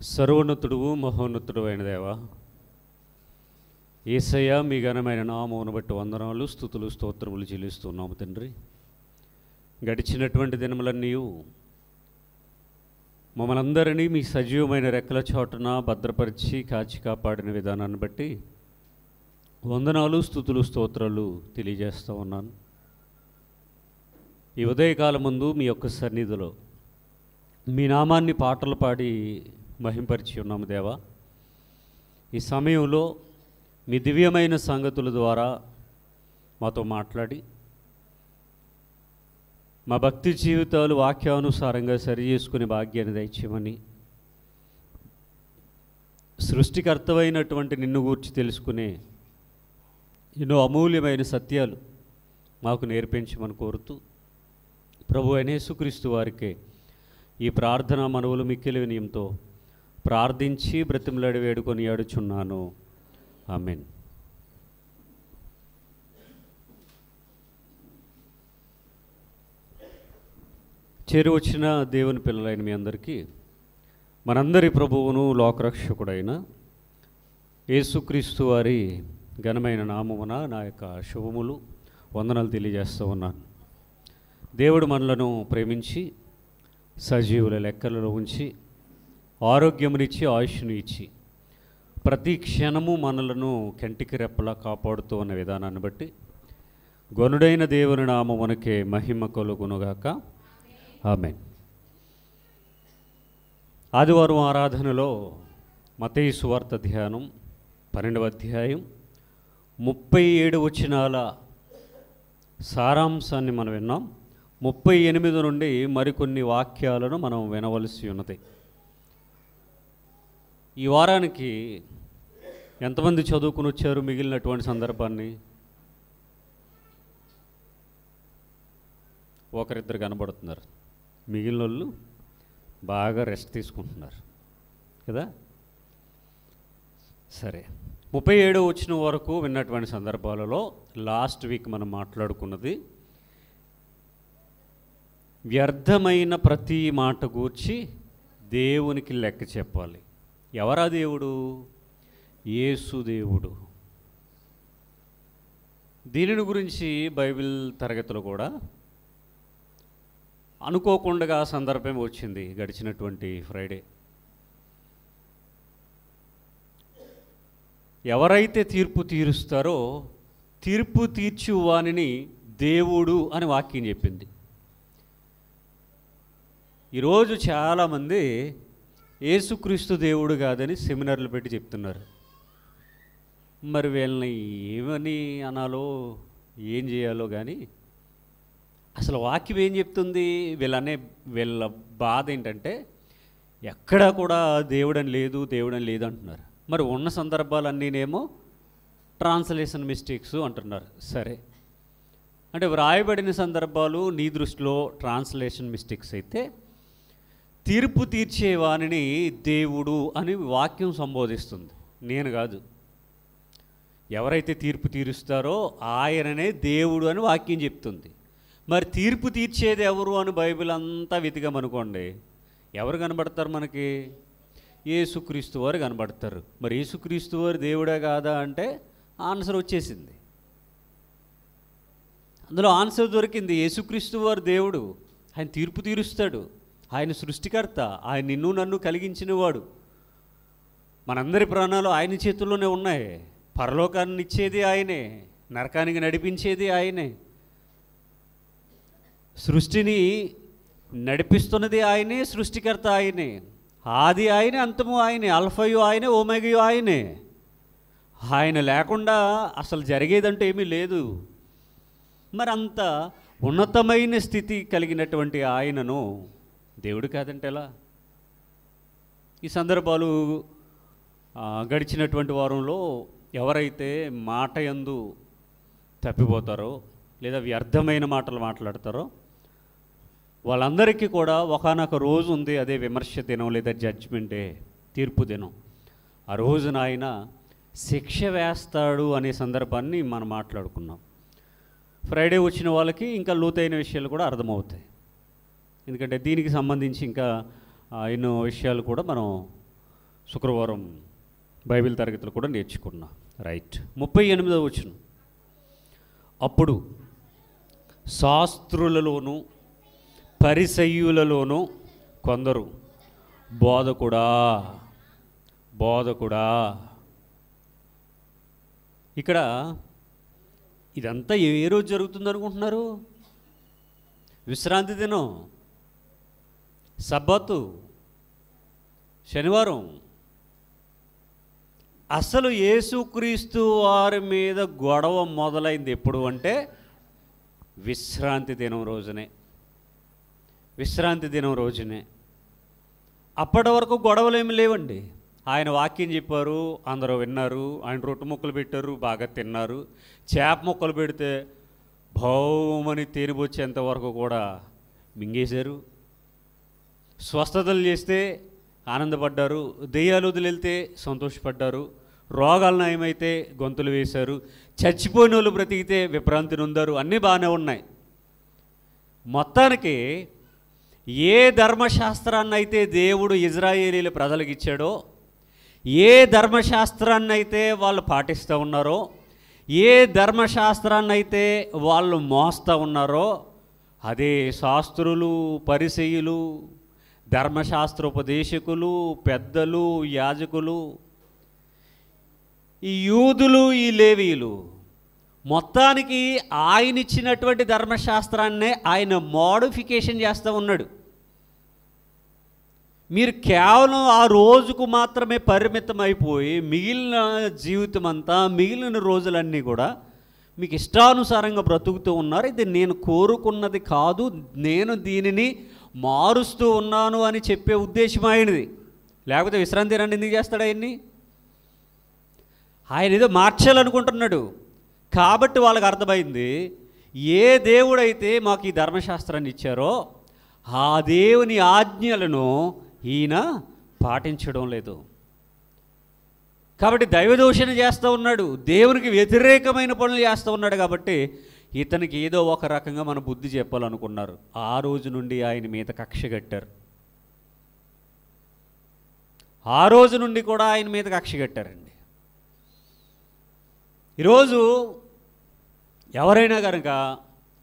సర్వోన్నతుడువు మహోన్నతుడు అయిన దేవా, యేసయ్య మీ ఘనమైన నామమును బట్టి వందనాలు, స్తుతులు, స్తోత్రములు చెల్లిస్తున్నాము తండ్రి. గడిచినటువంటి దినములన్నీ మమ్మల్ని అందరినీ మీ సజీవమైన రెక్కల చాటున భద్రపరిచి కాచి కాపాడిన విధానాన్ని బట్టి వందనాలు, స్తుతులు, స్తోత్రాలు తెలియజేస్తూ ఉన్నాను. ఈ ఉదయకాలం ముందు మీ యొక్క సన్నిధిలో మీ నామాన్ని పాటలు పాడి మహింపరిచి ఉన్నాము దేవా. ఈ సమయంలో మీ దివ్యమైన సంగతుల ద్వారా మాతో మాట్లాడి మా భక్తి జీవితాలు వాక్యానుసారంగా సరి చేసుకునే భాగ్యాన్ని దయచేయమని, సృష్టికర్తవైనటువంటి నిన్ను గూర్చి తెలుసుకునే ఎన్నో అమూల్యమైన సత్యాలు మాకు నేర్పించమని కోరుతూ, ప్రభు అయిన యేసుక్రీస్తు వారికే ఈ ప్రార్థన మనవులు మిక్కిలి వినయంతో ప్రార్థించి బ్రతిమలాడి వేడుకొని ఆడుచున్నాను. ఆమేన్. చేరి వచ్చిన దేవుని పిల్లలైన మీ అందరికీ మనందరి ప్రభువును లోకరక్షకుడైన యేసుక్రీస్తు వారి ఘనమైన నామమున నా యొక్క శుభములు, వందనాలు తెలియజేస్తూ ఉన్నాను. దేవుడు మనలను ప్రేమించి సజీవుల లెక్కలలో ఉంచి ఆరోగ్యమునిచ్చి ఆయుష్ను ఇచ్చి ప్రతి క్షణము మనలను కంటికి రెప్పలా కాపాడుతూ ఉన్న విధానాన్ని బట్టి గొనుడైన దేవుని నామమునకే మహిమ కలుగునుగాక. ఆమేన్. ఆదివారం ఆరాధనలో మత్తయి సువార్త ధ్యానం 12వ అధ్యాయం 37 వచనాల సారాంశాన్ని మనం విన్నాం. 38 నుండి మరికొన్ని వాక్యాలను మనం వినవలసి ఉన్నది. ఈ వారానికి ఎంతమంది చదువుకుని వచ్చారు? మిగిలినటువంటి సందర్భాన్ని ఒకరిద్దరు కనబడుతున్నారు, మిగిలిన వాళ్ళు బాగా రెస్ట్ తీసుకుంటున్నారు కదా. సరే, 37 వచ్చిన వరకు విన్నటువంటి సందర్భాలలో లాస్ట్ వీక్ మనం మాట్లాడుకున్నది వ్యర్థమైన ప్రతి మాట గూర్చి దేవునికి లెక్క చెప్పాలి. ఎవరా దేవుడు? యేసు దేవుడు. దీనిని గురించి బైబిల్ తరగతిలో కూడా అనుకోకుండా సందర్భం వచ్చింది గడిచినటువంటి ఫ్రైడే. ఎవరైతే తీర్పు తీరుస్తారో తీర్పు తీర్చు వానిని దేవుడు అని వాక్యం చెప్పింది. ఈరోజు చాలామంది యేసుక్రీస్తు దేవుడు కాదని సెమినార్లు పెట్టి చెప్తున్నారు. మరి వీళ్ళని ఏమని అనాలో ఏం చేయాలో కానీ అసలు వాక్యం ఏం చెప్తుంది? వీళ్ళ బాధ ఏంటంటే ఎక్కడా కూడా దేవుడని లేదు అంటున్నారు. మరి ఉన్న సందర్భాలన్నీనేమో ట్రాన్స్లేషన్ మిస్టేక్స్ అంటున్నారు. సరే, అంటే వ్రాయబడిన సందర్భాలు నీ దృష్టిలో ట్రాన్స్లేషన్ మిస్టేక్స్ అయితే తీర్పు తీర్చే వానిని దేవుడు అని వాక్యం సంబోధిస్తుంది, నేను కాదు. ఎవరైతే తీర్పు తీరుస్తారో ఆయననే దేవుడు అని వాక్యం చెప్తుంది. మరి తీర్పు తీర్చేది ఎవరు అని బైబిల్ అంతా వెతికామనుకోండి, ఎవరు కనబడతారు మనకి? యేసుక్రీస్తు వారు కనబడతారు. మరి యేసుక్రీస్తు వారు దేవుడే కాదా అంటే ఆన్సర్ వచ్చేసింది. అందులో ఆన్సర్ దొరికింది. యేసుక్రీస్తు వారు దేవుడు, ఆయన తీర్పు తీరుస్తాడు, ఆయన సృష్టికర్త, ఆయన నిన్ను నన్ను కలిగించినవాడు. మనందరి ప్రాణాలు ఆయన చేతుల్లోనే ఉన్నాయి. పరలోకాన్ని ఇచ్చేది ఆయనే, నరకానికి నడిపించేది ఆయనే, సృష్టిని నడిపిస్తున్నది ఆయనే, సృష్టికర్త ఆయనే, ఆది ఆయనే, అంతము ఆయనే, అల్ఫయు ఆయనే, ఓమెగయు ఆయనే. ఆయన లేకుండా అసలు జరిగేదంటూ ఏమీ లేదు. మరి అంత ఉన్నతమైన స్థితి కలిగినటువంటి ఆయనను దేవుడు కాదంటే ఎలా? ఈ సందర్భాలు గడిచినటువంటి వారంలో ఎవరైతే మాట యందు తప్పిపోతారో లేదా వ్యర్థమైన మాటలు మాట్లాడతారో వాళ్ళందరికీ కూడా ఒకానొక రోజు ఉంది. అదే విమర్శ దినం లేదా జడ్జ్మెంట్ డే, తీర్పు దినం. ఆ రోజున ఆయన శిక్ష వేస్తాడు అనే సందర్భాన్ని మనం మాట్లాడుకున్నాం. ఫ్రైడే వచ్చిన వాళ్ళకి ఇంకా లోతైన విషయాలు కూడా అర్థమవుతాయి. ఎందుకంటే దీనికి సంబంధించి ఇంకా ఎన్నో విషయాలు కూడా మనం శుక్రవారం బైబిల్ తరగతులు కూడా నేర్చుకున్నా. రైట్. 38వ వచనం. అప్పుడు శాస్త్రులలోను పరిసయ్యులలోను కొందరు బోధకుడా బోధకుడా. ఇక్కడ ఇదంతా ఏ రోజు జరుగుతుంది అనుకుంటున్నారు? విశ్రాంతి దినం, సబ్బతు, శనివారం. అసలు యేసుక్రీస్తు వారి మీద గొడవ మొదలైంది ఎప్పుడు అంటే విశ్రాంతి దినం రోజునే. విశ్రాంతి దినం రోజునే. అప్పటి వరకు గొడవలు ఏమి లేవండి. ఆయన వాక్యం చెప్పారు, అందరూ విన్నారు. ఆయన రొట్టె ముక్కలు పెట్టారు, బాగా తిన్నారు. చేప ముక్కలు పెడితే భౌమని తేనిబొచ్చేంత వరకు కూడా మింగేశారు. స్వస్థతలు చేస్తే ఆనందపడ్డారు, దెయ్యాలు వదిలితే సంతోషపడ్డారు, రోగాలు నయమైతే గొంతులు వేశారు, చచ్చిపోయిన వాళ్ళు బ్రతికితే విభ్రాంతి నొందారు. అన్నీ బాగానే ఉన్నాయి. మొత్తానికి ఏ ధర్మశాస్త్రాన్ని అయితే దేవుడు ఇజ్రాయేలీల ప్రజలకు ఇచ్చాడో, ఏ ధర్మశాస్త్రాన్ని అయితే వాళ్ళు పాటిస్తూ ఉన్నారో, ఏ ధర్మశాస్త్రాన్ని అయితే వాళ్ళు మోస్తూ ఉన్నారో, అదే శాస్త్రులు, పరిసయ్యులు, ధర్మశాస్త్రోపదేశకులు, పెద్దలు, యాజకులు, ఈ యూదులు, ఈ లేవీయులు మొత్తానికి ఆయన ఇచ్చినటువంటి ధర్మశాస్త్రాన్నే ఆయన మోడిఫికేషన్ చేస్తూ ఉన్నాడు. మీరు కేవలం ఆ రోజుకు మాత్రమే పరిమితం అయిపోయి మిగిలిన జీవితం అంతా, మిగిలిన రోజులన్నీ కూడా మీకు ఇష్టానుసారంగా బ్రతుకుతూ ఉన్నారు. ఇది నేను కోరుకున్నది కాదు, నేను దీనిని మారుస్తూ ఉన్నాను అని చెప్పే ఉద్దేశం ఆయనది. లేకపోతే విశ్రాంతి దినాన్ని ఎందుకు చేస్తాడు ఆయన్ని? ఆయన ఏదో మార్చాలనుకుంటున్నాడు. కాబట్టి వాళ్ళకి అర్థమైంది, ఏ దేవుడైతే మాకు ఈ ధర్మశాస్త్రాన్ని ఇచ్చారో ఆ దేవుని ఆజ్ఞలను ఈయన పాటించడం లేదు. కాబట్టి దైవదూషణ చేస్తూ ఉన్నాడు, దేవునికి వ్యతిరేకమైన పనులు చేస్తూ ఉన్నాడు. కాబట్టి ఇతనికి ఏదో ఒక రకంగా మన బుద్ధి చెప్పాలనుకున్నారు. ఆ రోజు నుండి ఆయన మీద కక్ష కట్టారు. ఆ రోజు నుండి కూడా ఆయన మీద కక్ష కట్టారండి. ఈరోజు ఎవరైనా కనుక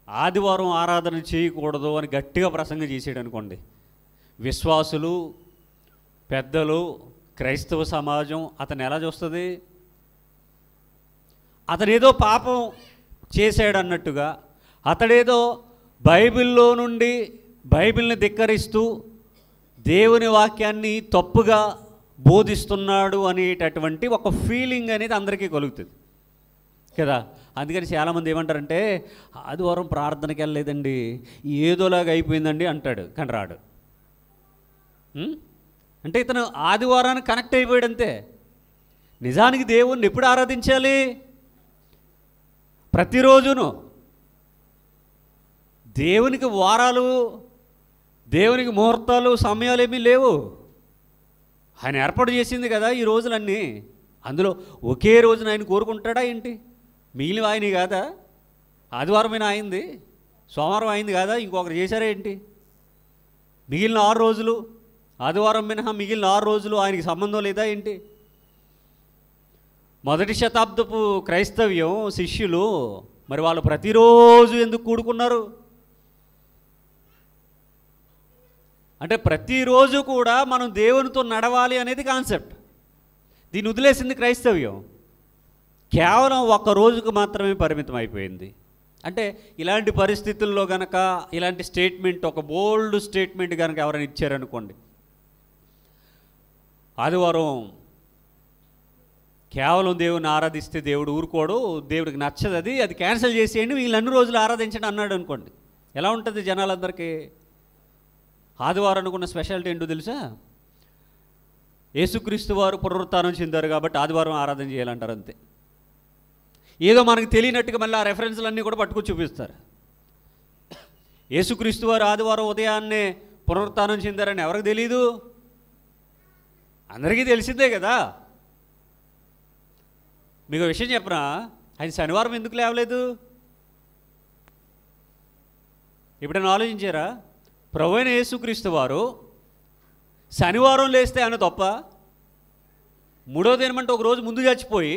ఆదివారం ఆరాధన చేయకూడదు అని గట్టిగా ప్రసంగం చేసాడు అనుకోండి, విశ్వాసులు, పెద్దలు, క్రైస్తవ సమాజం అతను ఎలా చూస్తుంది? అతనేదో పాపం చేశాడు అన్నట్టుగా, అతడేదో బైబిల్లో నుండి బైబిల్ని ధిక్కరిస్తూ దేవుని వాక్యాన్ని తప్పుగా బోధిస్తున్నాడు అనేటటువంటి ఒక ఫీలింగ్ అనేది అందరికీ కలుగుతుంది కదా. అందుకని చాలామంది ఏమంటారంటే, ఆదివారం ప్రార్థనకి వెళ్ళలేదండి, ఏదోలాగా అయిపోయిందండి అంటాడు, కానీ రాడు. అంటే ఇతను ఆదివారానికి కనెక్ట్ అయిపోయాడు అంతే. నిజానికి దేవుణ్ణి ఎప్పుడు ఆరాధించాలి? ప్రతిరోజును. దేవునికి వారాలు, దేవునికి ముహూర్తాలు, సమయాలు ఏమీ లేవు. ఆయన ఏర్పాటు చేసింది కదా ఈ రోజులన్నీ. అందులో ఒకే రోజున ఆయన కోరుకుంటాడా ఏంటి? మిగిలిన ఆయనవి కాదా? ఆదివారమైన అయింది, సోమవారం అయింది కాదా, ఇంకొకరు చేశారా ఏంటి? మిగిలిన 6 రోజులు, ఆదివారం మినహా మిగిలిన 6 రోజులు ఆయనకి సంబంధం లేదా ఏంటి? మొదటి శతాబ్దపు క్రైస్తవ్యం శిష్యులు మరి వాళ్ళు ప్రతిరోజు ఎందుకు కూడుకున్నారు? అంటే ప్రతిరోజు కూడా మనం దేవునితో నడవాలి అనేది కాన్సెప్ట్. దీన్ని వదిలేసింది క్రైస్తవ్యం. కేవలం ఒక్క రోజుకు మాత్రమే పరిమితం అయిపోయింది. అంటే ఇలాంటి పరిస్థితుల్లో కనుక ఇలాంటి స్టేట్మెంట్, ఒక బోల్డ్ స్టేట్మెంట్ కనుక ఎవరైనా ఇచ్చారనుకోండి, ఆదివారం కేవలం దేవుని ఆరాధిస్తే దేవుడు ఊరుకోడు, దేవుడికి నచ్చదు, అది క్యాన్సిల్ చేసేయండి, వీళ్ళు అన్ని రోజులు ఆరాధించండి అన్నాడు అనుకోండి, ఎలా ఉంటుంది జనాలందరికీ? ఆదివారం అనుకున్న స్పెషాలిటీ ఏంటో తెలుసా? యేసుక్రీస్తు వారు పునరుత్థానం చెందారు కాబట్టి ఆదివారం ఆరాధన చేయాలంటారు అంతే. ఏదో మనకు తెలియనట్టుగా మళ్ళీ ఆ రెఫరెన్స్లన్నీ కూడా పట్టుకొని చూపిస్తారు. యేసుక్రీస్తు వారు ఆదివారం ఉదయాన్నే పునరుత్థానం చెందారని ఎవరికి తెలీదు? అందరికీ తెలిసిందే కదా. మీకు విషయం చెప్పనా, ఆయన శనివారం ఎందుకు లేవలేదు? ఎప్పుడైనా ఆలోచించారా? ప్రభువైన యేసుక్రీస్తు వారు శనివారం లేస్తే ఆయన తప్ప? మూడో దినం అంటే ఒక రోజు ముందు చచ్చిపోయి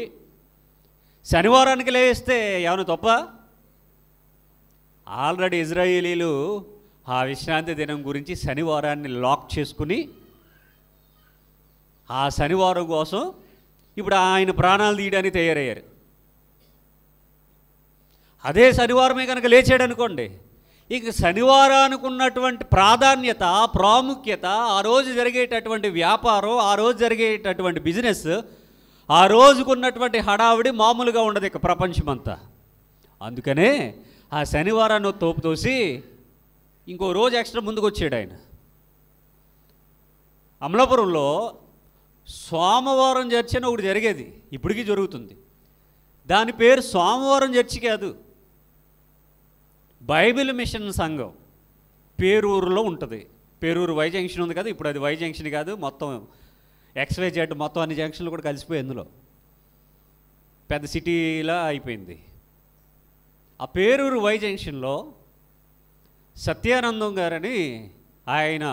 శనివారానికి లేస్తే ఏమైనా తప్ప? ఆల్రెడీ ఇజ్రాయేలీలు ఆ విశ్రాంతి దినం గురించి శనివారాన్ని లాక్ చేసుకుని ఆ శనివారం కోసం ఇప్పుడు ఆయన ప్రాణాలు తీయడానికి తయారయ్యారు. అదే శనివారమే కనుక లేచాడు అనుకోండి, ఇక శనివారానికి ఉన్నటువంటి ప్రాధాన్యత, ప్రాముఖ్యత, ఆ రోజు జరిగేటటువంటి వ్యాపారం, ఆ రోజు జరిగేటటువంటి బిజినెస్, ఆ రోజుకున్నటువంటి హడావిడి మామూలుగా ఉండదు ఇక ప్రపంచమంతా. అందుకనే ఆ శనివారాన్ని తోపు తోసి ఇంకో రోజు ఎక్స్ట్రా ముందుకు వచ్చాడు ఆయన. అమలాపురంలో సోమవారం చర్చి అని ఒకటి జరిగేది, ఇప్పటికీ జరుగుతుంది. దాని పేరు సోమవారం చర్చి కాదు, బైబిల్ మిషన్ సంఘం పేరూరులో ఉంటుంది. పేరూరు వై జంక్షన్ ఉంది కదా, ఇప్పుడు అది వై జంక్షన్ కాదు, మొత్తం XYZ మొత్తం అన్ని జంక్షన్లు కూడా కలిసిపోయి అందులో పెద్ద సిటీలా అయిపోయింది. ఆ పేరూరు వై జంక్షన్లో సత్యానందం గారని ఆయన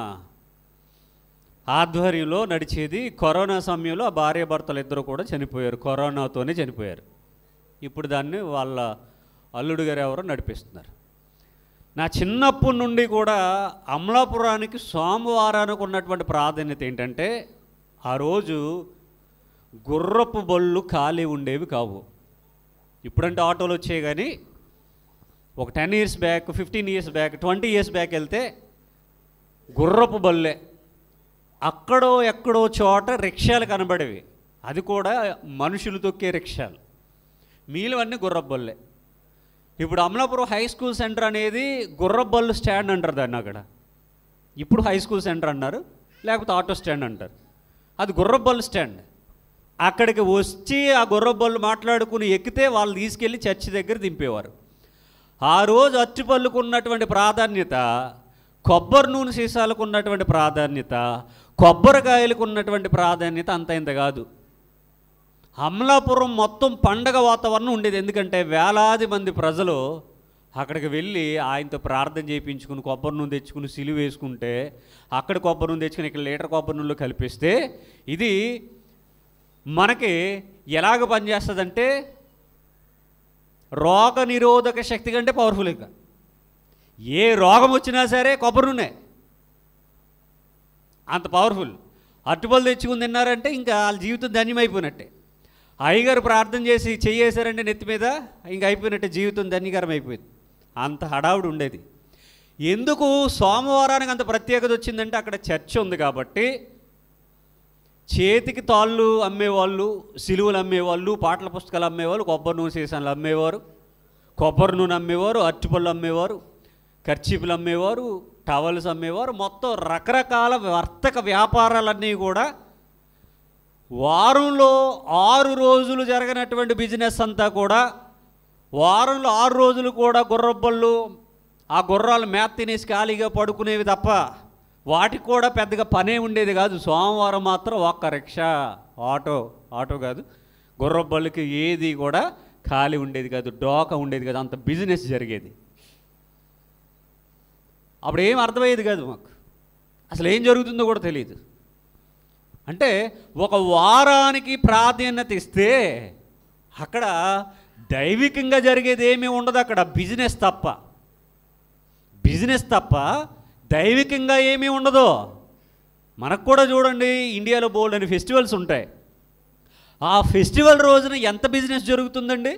ఆధ్వర్యంలో నడిచేది. కరోనా సమయంలో ఆ భార్యాభర్తలు ఇద్దరు కూడా చనిపోయారు, కరోనాతోనే చనిపోయారు. ఇప్పుడు దాన్ని వాళ్ళ అల్లుడు గారు ఎవరో నడిపిస్తున్నారు. నా చిన్నప్పటి నుండి కూడా అమలాపురానికి సోమవారానికి ఉన్నటువంటి ప్రాధాన్యత ఏంటంటే, ఆ రోజు గుర్రపు బళ్ళు ఖాళీ ఉండేవి కావు. ఇప్పుడంటే ఆటోలు వచ్చాయి, కానీ ఒక 10 years back, 15 years back, 20 years back వెళ్తే గుర్రపు బళ్ళే. అక్కడో ఎక్కడో చోట రిక్షాలు కనబడేవి, అది కూడా మనుషులు తొక్కే రిక్షాలు. మిగిలివన్నీ గుర్రపు బళ్ళే. ఇప్పుడు అమలాపురం హై స్కూల్ సెంటర్ అనేది గుర్రపు బళ్ళు స్టాండ్ అంటారు దాన్ని. అక్కడ ఇప్పుడు హై స్కూల్ సెంటర్ అన్నారు, లేకపోతే ఆటో స్టాండ్ అంటారు. అది గుర్రపు బళ్ళు స్టాండ్. అక్కడికి వచ్చి ఆ గుర్రపు బళ్ళు మాట్లాడుకుని ఎక్కితే వాళ్ళు తీసుకెళ్ళి చర్చి దగ్గర దింపేవారు. ఆ రోజు అరటిపళ్ళకు ఉన్నటువంటి ప్రాధాన్యత, కొబ్బరి నూనె సీసాలకు ఉన్నటువంటి ప్రాధాన్యత, కొబ్బరికాయలకు ఉన్నటువంటి ప్రాధాన్యత అంత ఇంత కాదు. అమలాపురం మొత్తం పండగ వాతావరణం ఉండేది. ఎందుకంటే వేలాది మంది ప్రజలు అక్కడికి వెళ్ళి ఆయనతో ప్రార్థన చేయించుకుని కొబ్బరి నూనె తెచ్చుకుని సిలువ వేసుకుంటే, అక్కడ కొబ్బరి నూనె తెచ్చుకుని ఇక్కడ లీటర్ కొబ్బరి నూనెలో కలిపిస్తే ఇది మనకి ఎలాగ పనిచేస్తుందంటే రోగ నిరోధక శక్తి కంటే పవర్ఫుల్గా. ఏ రోగం వచ్చినా సరే కొబ్బరి నూనె అంత పవర్ఫుల్. అరటిపళ్ళు తెచ్చుకుని తిన్నారంటే ఇంకా వాళ్ళ జీవితం ధన్యమైపోయినట్టే. అయ్యగారు ప్రార్థన చేసి చెయ్యేశారంటే నెత్తి మీద, ఇంక అయిపోయినట్టే, జీవితం ధన్యకరం అయిపోయింది. అంత హడావుడి ఉండేది. ఎందుకు సోమవారానికి అంత ప్రత్యేకత వచ్చిందంటే, అక్కడ చర్చ్ ఉంది కాబట్టి చేతికి తాళ్ళు అమ్మేవాళ్ళు, సిలువలు అమ్మేవాళ్ళు, పాటల పుస్తకాలు అమ్మేవాళ్ళు, కొబ్బరి నూనె సీసాలు అమ్మేవారు, కొబ్బరి నూనె అమ్మేవారు, అరటిపళ్ళు అమ్మేవారు, కర్చీపులు అమ్మేవారు, టవల్స్ అమ్మేవారు. మొత్తం రకరకాల వర్తక వ్యాపారాలన్నీ కూడా వారంలో 6 రోజులు జరగనటువంటి బిజినెస్ అంతా కూడా వారంలో 6 రోజులు కూడా గుర్రబళ్ళు, ఆ గుర్రాలు మేత తినేసి ఖాళీగా పడుకునేవి తప్ప వాటికి కూడా పెద్దగా పనే ఉండేది కాదు. సోమవారం మాత్రం ఒక్క రిక్షా, ఆటో కాదు, గుర్రబళ్ళకి ఏది కూడా ఖాళీ ఉండేది కాదు, డోకా ఉండేది కాదు, అంత బిజినెస్ జరిగేది. అప్పుడు ఏం అర్థమయ్యేది కాదు మాకు, అసలు ఏం జరుగుతుందో కూడా తెలియదు. అంటే ఒక వారానికి ప్రాధాన్యత ఇస్తే అక్కడ దైవికంగా జరిగేది ఏమీ ఉండదు. అక్కడ బిజినెస్ తప్ప దైవికంగా ఏమీ ఉండదు. మనకు కూడా చూడండి, ఇండియాలో బోల్డ్ అని ఫెస్టివల్స్ ఉంటాయి. ఆ ఫెస్టివల్ రోజున ఎంత బిజినెస్ జరుగుతుందండి.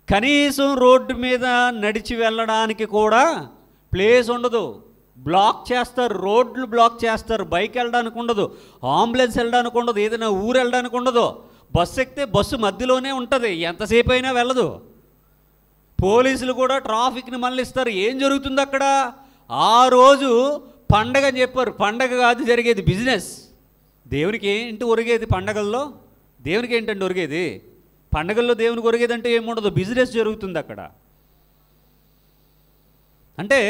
కనీసం రోడ్డు మీద నడిచి వెళ్ళడానికి కూడా ప్లేస్ ఉండదు, బ్లాక్ చేస్తారు, రోడ్లు బ్లాక్ చేస్తారు, బైక్ వెళ్ళడానికి ఉండదు, అంబులెన్స్ వెళ్ళడానికి ఉండదు, ఏదైనా ఊరు వెళ్ళడానికి ఉండదు. బస్సు ఎక్కితే బస్సు మధ్యలోనే ఉంటుంది, ఎంతసేపు అయినా వెళ్ళదు. పోలీసులు కూడా ట్రాఫిక్ని మళ్ళిస్తారు. ఏం జరుగుతుంది అక్కడ? ఆ రోజు పండగ అని చెప్పారు, పండగ కాదు జరిగేది బిజినెస్. దేవునికి ఏంటి ఒరిగేది పండగల్లో? దేవునికి ఏంటంటే ఒరిగేది పండగల్లో? దేవునికి ఒరిగేది అంటే ఏముండదు, బిజినెస్ జరుగుతుంది అక్కడ. అంటే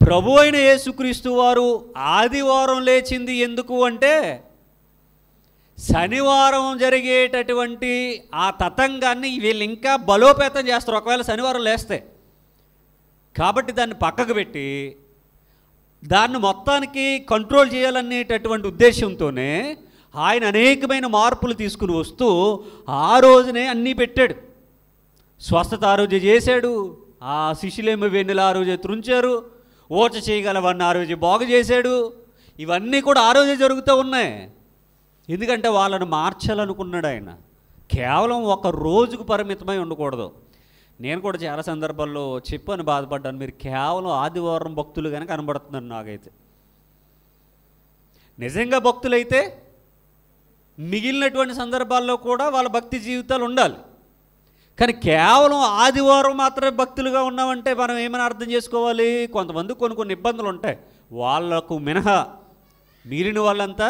ప్రభు అయిన యేసుక్రీస్తు వారు ఆదివారం లేచింది ఎందుకు అంటే, శనివారం జరిగేటటువంటి ఆ తతంగాన్ని వీళ్ళు ఇంకా బలోపేతం చేస్తారు ఒకవేళ శనివారం లేస్తే. కాబట్టి దాన్ని పక్కకు పెట్టి దాన్ని మొత్తానికి కంట్రోల్ చేయాలనేటటువంటి ఉద్దేశంతోనే ఆయన అనేకమైన మార్పులు తీసుకుని వస్తూ ఆ రోజునే అన్నీ పెట్టాడు. స్వస్థత ఆ రోజు చేశాడు, ఆ శిష్యులేమో వెన్నెల ఆ రోజే త్రుంచారు, ఓచ చేయగలవన్నీ ఆ రోజే బాగు చేశాడు. ఇవన్నీ కూడా ఆ రోజే జరుగుతూ ఉన్నాయి. ఎందుకంటే వాళ్ళను మార్చాలనుకున్నాడు ఆయన. కేవలం ఒక రోజుకు పరిమితమై ఉండకూడదు. నేను కూడా చాలా సందర్భాల్లో చెప్పని బాధపడ్డాను, మీరు కేవలం ఆదివారం భక్తులుగానే కనబడుతున్నారు నాకైతే. నిజంగా భక్తులైతే మిగిలినటువంటి సందర్భాల్లో కూడా వాళ్ళ భక్తి జీవితాలు ఉండాలి. కానీ కేవలం ఆదివారం మాత్రమే భక్తులుగా ఉన్నామంటే మనం ఏమైనా అర్థం చేసుకోవాలి? కొంతమంది కొన్ని ఇబ్బందులు ఉంటాయి. వాళ్లకు మినహా మిగిలిన వాళ్ళంతా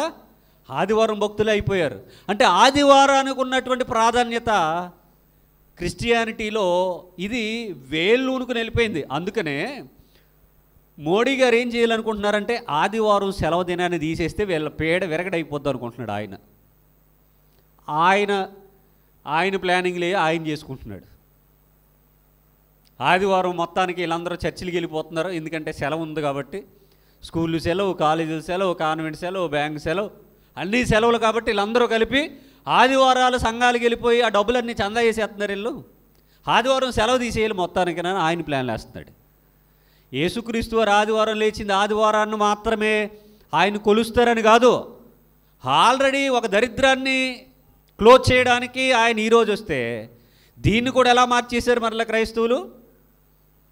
ఆదివారం భక్తులే అయిపోయారు. అంటే ఆదివారానికి ఉన్నటువంటి ప్రాధాన్యత క్రిస్టియానిటీలో ఇది వేళ్ళూనుకుని వెళ్ళిపోయింది. అందుకనే మోడీ గారు ఏం చేయాలనుకుంటున్నారంటే ఆదివారం సెలవు దినాన్ని తీసేస్తే వీళ్ళ పేడ విరగడైపోద్ది అనుకుంటున్నాడు ఆయన ప్లానింగ్లే ఆయన చేసుకుంటున్నాడు. ఆదివారం మొత్తానికి వీళ్ళందరూ చర్చిలకి వెళ్ళిపోతున్నారు, ఎందుకంటే సెలవు ఉంది కాబట్టి. స్కూళ్ళు సెలవు, కాలేజీలు సెలవు, కాన్వెంట్ సెలవు, బ్యాంక్ సెలవు, అన్ని సెలవులు కాబట్టి వీళ్ళందరూ కలిపి ఆదివారాలు సంఘాలకు వెళ్ళిపోయి ఆ డబ్బులన్నీ చందా చేసేస్తున్నారు. వీళ్ళు ఆదివారం సెలవు తీసేయాలి మొత్తానికి ఆయన ప్లాన్లు వేస్తున్నాడు. యేసుక్రీస్తు వారు ఆదివారం లేచింది ఆదివారాన్ని మాత్రమే ఆయన కొలుస్తారని కాదు. ఆల్రెడీ ఒక దరిద్రాన్ని క్లోజ్ చేయడానికి ఆయన ఈరోజు వస్తే దీన్ని కూడా ఎలా మార్చేశారు మరలా క్రైస్తవులు?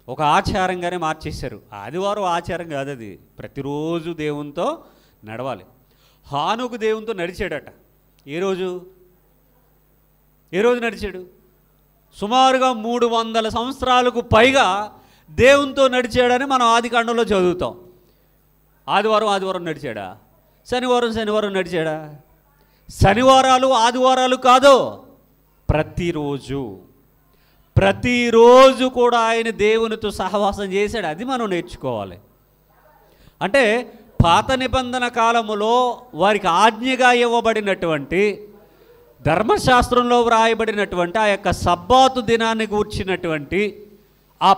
ఒక ఆచారంగానే మార్చేశారు. ఆదివారం ఆచారం కాదు, అది ప్రతిరోజు దేవునితో నడవాలి. హానుకు దేవునితో నడిచాడట. ఏ రోజు నడిచాడు? సుమారుగా 300 సంవత్సరాలకు పైగా దేవునితో నడిచాడని మనం ఆదికాండంలో చదువుతాం. ఆదివారం నడిచాడా? శనివారం నడిచాడా? శనివారాలు ఆదివారాలు కాదు, ప్రతిరోజు కూడా ఆయన దేవునితో సహవాసం చేశాడు. అది మనం నేర్చుకోవాలి. అంటే పాత నిబంధన కాలములో వారికి ఆజ్ఞగా ఇవ్వబడినటువంటి ధర్మశాస్త్రంలో వ్రాయబడినటువంటి ఆ యొక్క సబ్బాతు దినాన్ని గూర్చినటువంటి ఆ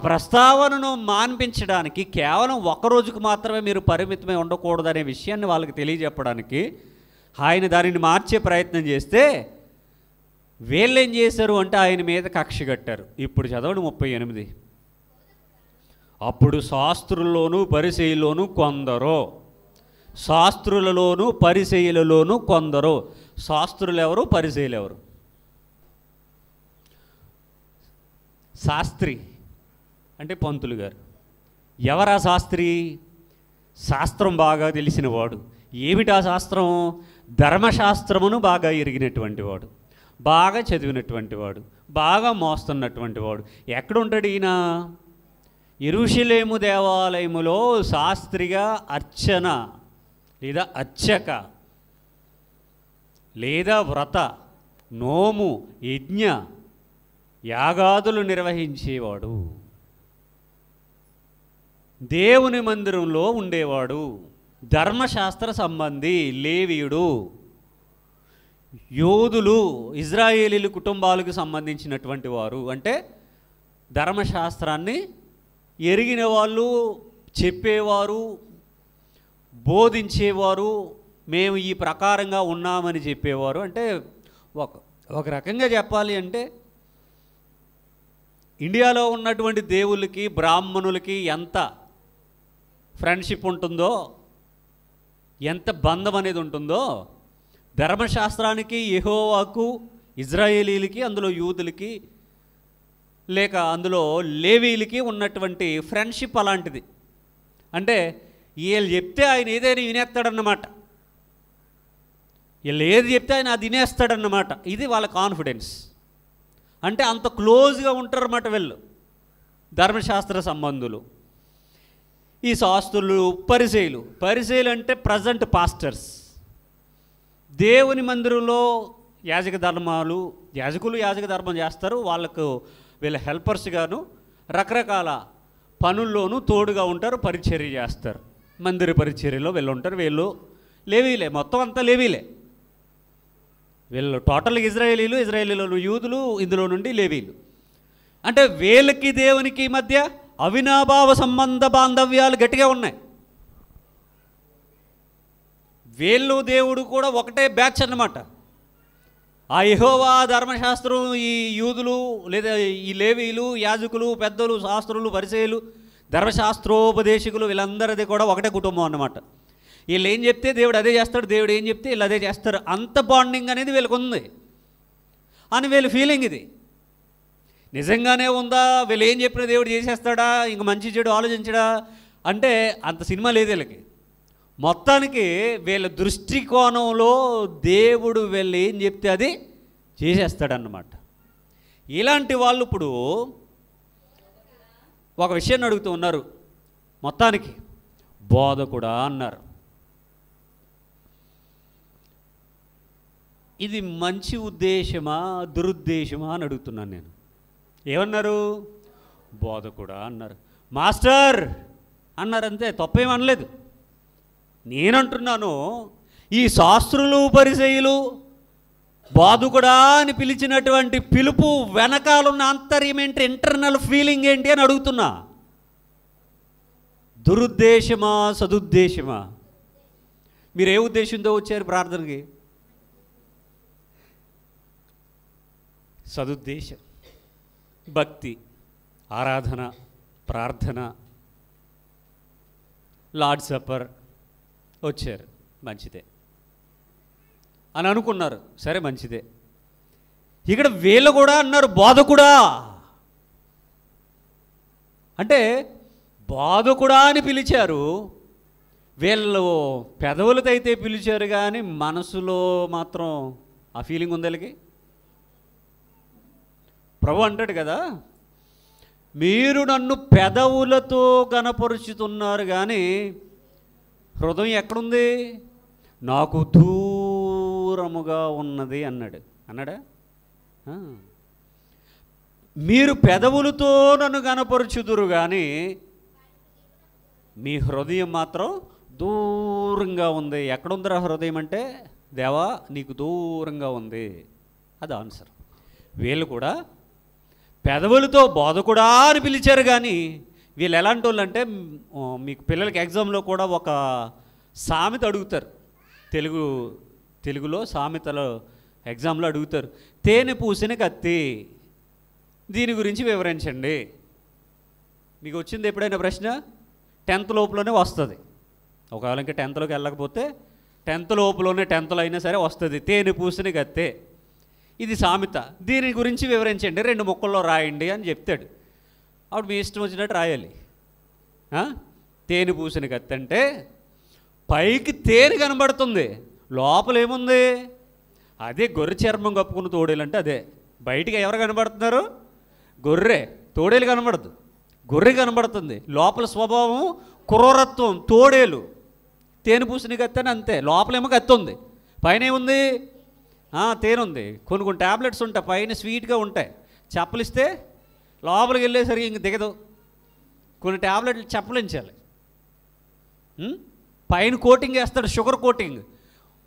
ప్రస్తావనను మాన్పించడానికి కేవలం ఒకరోజుకు మాత్రమే మీరు పరిమితమై ఉండకూడదనే విషయాన్ని వాళ్ళకి తెలియజెప్పడానికి ఆయన దానిని మార్చే ప్రయత్నం చేస్తే వీళ్ళేం చేశారు అంటే ఆయన మీద కక్ష కట్టారు. ఇప్పుడు చదవండి 38. అప్పుడు శాస్త్రులలోను పరిసయ్యులలోను కొందరు, శాస్త్రులు ఎవరు, పరిసయ్యులు ఎవరు? శాస్త్రి అంటే పంతులు గారు. ఎవరా శాస్త్రి? శాస్త్రం బాగా తెలిసినవాడు. ఏమిటా శాస్త్రం? ధర్మశాస్త్రమును బాగా ఎరిగినటువంటి వాడు, బాగా చదివినటువంటి వాడు, బాగా మోస్తున్నటువంటి వాడు. ఎక్కడుంటాడు ఈయన? యెరూషలేము దేవాలయములో శాస్త్రిగా అర్చన లేదా అర్చక లేదా వ్రత, నోము, యజ్ఞ, యాగాదులు నిర్వహించేవాడు, దేవుని మందిరంలో ఉండేవాడు, ధర్మశాస్త్ర సంబంధి, లేవీయుడు. యోధులు, ఇజ్రాయేలీలు కుటుంబాలకు సంబంధించినటువంటి వారు. అంటే ధర్మశాస్త్రాన్ని ఎరిగిన వాళ్ళు, చెప్పేవారు, బోధించేవారు, మేము ఈ ప్రకారంగా ఉన్నామని చెప్పేవారు. అంటే ఒక రకంగా చెప్పాలి అంటే ఇండియాలో ఉన్నటువంటి దేవుళ్ళకి, బ్రాహ్మణులకి ఎంత ఫ్రెండ్షిప్ ఉంటుందో, ఎంత బంధం అనేది ఉంటుందో, ధర్మశాస్త్రానికి, యెహోవాకు, ఇజ్రాయేలీలకి, అందులో యూదులకి లేక అందులో లేవీలకి ఉన్నటువంటి ఫ్రెండ్షిప్ అలాంటిది. అంటే వీళ్ళు చెప్తే ఆయన ఏదైనా వినేస్తాడన్నమాట, వీళ్ళు ఏది చెప్తే ఆయన అది వినేస్తాడన్నమాట. ఇది వాళ్ళ కాన్ఫిడెన్స్. అంటే అంత క్లోజ్గా ఉంటారన్నమాట వీళ్ళు ధర్మశాస్త్ర సంబంధులు. ఈ శాస్త్రులు, పరిసయ్యులు అంటే ప్రజెంట్ పాస్టర్స్. దేవుని మందిరంలో యాజకులు యాజక ధర్మం చేస్తారు. వాళ్ళకు వీళ్ళ హెల్పర్స్గాను రకరకాల పనుల్లోనూ తోడుగా ఉంటారు, పరిచర్య చేస్తారు. మందిర పరిచర్యలో వీళ్ళు ఉంటారు. వీళ్ళు లేవీలే, మొత్తం అంతా లేవీలే. వీళ్ళు టోటల్ ఇజ్రాయేలీలు యూదులు, ఇందులో నుండి లేవీలు. అంటే వీళ్ళకి దేవునికి మధ్య అవినాభావ సంబంధ బాంధవ్యాలు గట్టిగా ఉన్నాయి. వీళ్ళు దేవుడు కూడా ఒకటే బ్యాచ్ అన్నమాట. ఆ యెహోవా ధర్మశాస్త్రం ఈ యూదులు లేదా ఈ లేవీలు, యాజకులు, పెద్దలు, శాస్త్రులు, పరిసయ్యులు, ధర్మశాస్త్రోపదేశకులు వీళ్ళందరిది కూడా ఒకటే కుటుంబం అన్నమాట. వీళ్ళు ఏం చెప్తే దేవుడు అదే చేస్తాడు, దేవుడు ఏం చెప్తే వీళ్ళు అదే చేస్తారు. అంత బాండింగ్ అనేది వీళ్ళకి ఉంది అని వీళ్ళ ఫీలింగ్. ఇది నిజంగానే ఉందా? వీళ్ళు ఏం చెప్పినా దేవుడు చేసేస్తాడా, ఇంక మంచి చెడు ఆలోచించడా అంటే అంత సినిమా లేదు వీళ్ళకి. మొత్తానికి వీళ్ళ దృష్టికోణంలో దేవుడు వీళ్ళు ఏం చెప్తే అది చేసేస్తాడన్నమాట. ఇలాంటి వాళ్ళు ఇప్పుడు ఒక విషయాన్ని అడుగుతూ ఉన్నారు. మొత్తానికి బోధకుడా అన్నారు. ఇది మంచి ఉద్దేశమా దురుద్దేశమా అని అడుగుతున్నాను నేను. ఏమన్నారు? బోధకుడా అన్నారు, మాస్టర్ అన్నారు, అంతే, తప్పేమనలేదు. నేనంటున్నాను, ఈ శాస్త్రులు పరిసయ్యులు బోధకుడా అని పిలిచినటువంటి పిలుపు వెనకాలన్న ఆంతర్యం ఏంటి, ఇంటర్నల్ ఫీలింగ్ ఏంటి అని అడుగుతున్నా. దురుద్దేశమా సదుద్దేశమా? మీరు ఏ ఉద్దేశంతో వచ్చారు ప్రార్థనకి? సదుద్దేశం, భక్తి, ఆరాధన, ప్రార్థన, లార్డ్ సప్పర్ వచ్చారు, మంచిదే అని అనుకున్నారు, సరే మంచిదే. ఇక్కడ వీళ్ళు కూడా అన్నారు బోధకుడా అంటే బోధకుడా అని పిలిచారు. వీళ్ళు పెదవులతో అయితే పిలిచారు కానీ మనసులో మాత్రం ఆ ఫీలింగ్ ఉంది వీళ్ళకి. ప్రభు అంటాడు కదా, మీరు నన్ను పెదవులతో గనపరుచుతున్నారు కానీ హృదయం ఎక్కడుంది? నాకు దూరముగా ఉన్నది అన్నాడా? మీరు పెదవులతో నన్ను గనపరుచుదురు కానీ మీ హృదయం మాత్రం దూరంగా ఉంది. ఎక్కడుందిరా హృదయం అంటే, దేవా నీకు దూరంగా ఉంది. అది ఆన్సర్. వీళ్ళు కూడా పెదవులతో బోధకుడా అని పిలిచారు కానీ వీళ్ళు ఎలాంటి వాళ్ళు అంటే, మీకు పిల్లలకి ఎగ్జామ్లో కూడా ఒక సామెత అడుగుతారు, తెలుగులో సామెతలో ఎగ్జామ్లో అడుగుతారు, తేనె పూసిన కత్తి, దీని గురించి వివరించండి. మీకు వచ్చింది ఎప్పుడైనా ప్రశ్న? 10th లోపులోనే వస్తుంది. ఒకవేళ ఇంకా 10thలోకి వెళ్ళకపోతే 10th లోపులోనే 10thలో అయినా సరే వస్తుంది, తేనె పూసిన కత్తే, ఇది సామెత, దీని గురించి వివరించండి, 2 ముక్కల్లో రాయండి అని చెప్తాడు. అప్పుడు మీ ఇష్టం వచ్చినట్టు రాయాలి. తేనె పూసిన కత్తి అంటే పైకి తేనె కనబడుతుంది, లోపల ఏముంది? అదే గొర్రె చర్మం కప్పుకున్న తోడేలు అంటే అదే. బయటికి ఎవరు కనబడుతున్నారు? గొర్రె. తోడేలు కనబడదు, గొర్రె కనబడుతుంది. లోపల స్వభావం క్రూరత్వం, తోడేలు. తేనె పూసిన కత్తి అని అంతే. లోపలేమో కత్తి ఉంది, పైన ఏముంది? తేనె ఉంది. కొన్ని ట్యాబ్లెట్స్ ఉంటాయి, పైన స్వీట్గా ఉంటాయి, చెప్పలిస్తే లోపలికి వెళ్ళేసరికి ఇంక దిగదు. కొన్ని ట్యాబ్లెట్లు చెప్పలించాలి. పైన కోటింగ్ వేస్తాడు, షుగర్ కోటింగ్,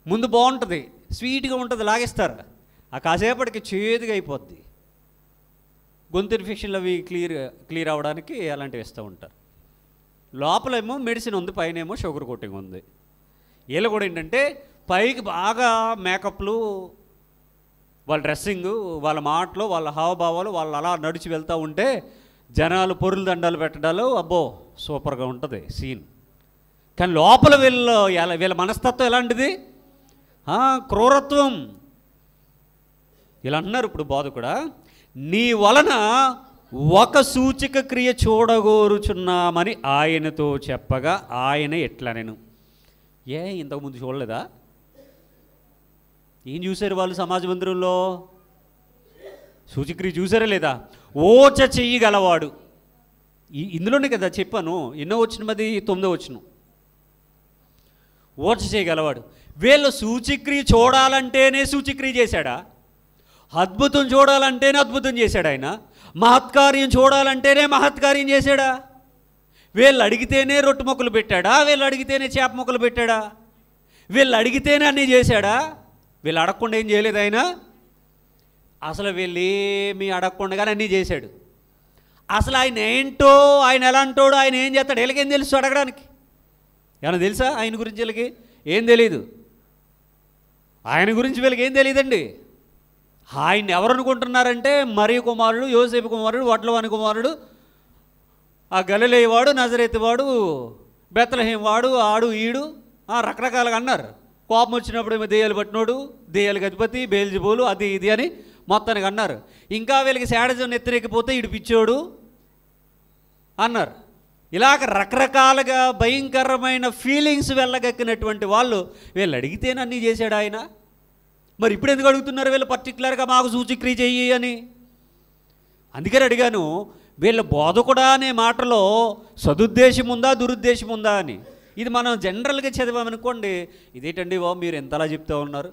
ముందు బాగుంటుంది, స్వీట్గా ఉంటుంది, లాగేస్తారు. ఆ కాసేపటికి చేదుగా అయిపోద్ది. గొంతు ఇన్ఫెక్షన్లు అవి క్లియర్ అవ్వడానికి అలాంటివి ఇస్తూ ఉంటారు. లోపలేమో మెడిసిన్ ఉంది, పైన ఏమో షుగర్ కోటింగ్ ఉంది. వీళ్ళు కూడా ఏంటంటే పైకి బాగా మేకప్లు, వాళ్ళ డ్రెస్సింగు, వాళ్ళ మాటలు, వాళ్ళ హావభావాలు, వాళ్ళు అలా నడిచి వెళ్తూ ఉంటే జనాలు పొరులు దండాలు పెట్టడాలు, అబ్బో సూపర్గా ఉంటుంది సీన్. కానీ లోపల వీళ్ళ మనస్తత్వం ఎలాంటిది? క్రూరత్వం. ఇలా అన్నారు ఇప్పుడు బోధకుడా, నీ వలన ఒక సూచక క్రియ చూడగోరుచున్నామని ఆయనతో చెప్పగా ఆయన ఎట్లనెను. ఇంతకుముందు చూడలేదా? ఏం చూశారు వాళ్ళు సమాజ మందిరంలో? సూచక్రియ చూసారా లేదా? ఓచ చెయ్యగలవాడు. ఇందులోనే కదా చెప్పాను, ఎన్నో వచ్చిన మది 9వ వచనం. ఓచ చేయగలవాడు. వీళ్ళు సూచక్రియ చూడాలంటేనే సూచక్రియ చేశాడా? అద్భుతం చూడాలంటేనే అద్భుతం చేశాడు ఆయన. మహత్కార్యం చూడాలంటేనే మహత్కార్యం చేశాడా? వీళ్ళు అడిగితేనే రొట్టె మొక్కలు పెట్టాడా? వీళ్ళు అడిగితేనే చేప మొక్కలు పెట్టాడా? వీళ్ళు అడిగితేనే అన్నీ చేశాడా? వీళ్ళు అడగకుండా ఏం చేయలేదు ఆయన. అసలు వీళ్ళు ఏమీ అడగకుండానే అన్నీ చేశాడు. అసలు ఆయన ఏంటో, ఆయన ఎలా అంటాడో, ఆయన ఏం చేస్తాడు వీళ్ళకేం తెలుసు అడగడానికి? ఏమన్నా తెలుసా ఆయన గురించి? వీళ్ళకి ఏం తెలియదు. ఆయన గురించి వీళ్ళకి ఏం తెలియదండి. ఆయన ఎవరు అనుకుంటున్నారంటే మరియ కుమారుడు, యోసేపు కుమారుడు, వడ్లవాని కుమారుడు, ఆ గలిలయ వాడు, నజరేతు వాడు, బెత్లెహేం వాడు, ఆడు ఈడు రకరకాలుగా అన్నారు. కోపం వచ్చినప్పుడు ఏమో దెయ్యాలు పట్టినోడు, దెయ్యాలకు అధిపతి, బెల్జెబూలు, అది ఇది అని మొత్తానికి అన్నారు. ఇంకా వీళ్ళకి శాడిజం నెత్తిరెక్కిపోతే ఈడు పిచ్చోడు అన్నారు. ఇలాగ రకరకాలుగా భయంకరమైన ఫీలింగ్స్ వెళ్ళగక్కినటువంటి వాళ్ళు వీళ్ళు అడిగితేనే అన్నీ చేశాడు ఆయన. మరి ఇప్పుడు ఎందుకు అడుగుతున్నారు వీళ్ళు పర్టికులర్గా మాకు సూచక్రియ చెయ్యి అని? అందుకని అడిగాను, వీళ్ళ బోధకుడా అనే మాటలో సదుద్దేశం ఉందా దురుద్దేశం ఉందా అని. ఇది మనం జనరల్గా చదివామనుకోండి, ఇదేంటండి బాబు మీరు ఎంతలా చెప్తూ ఉన్నారు,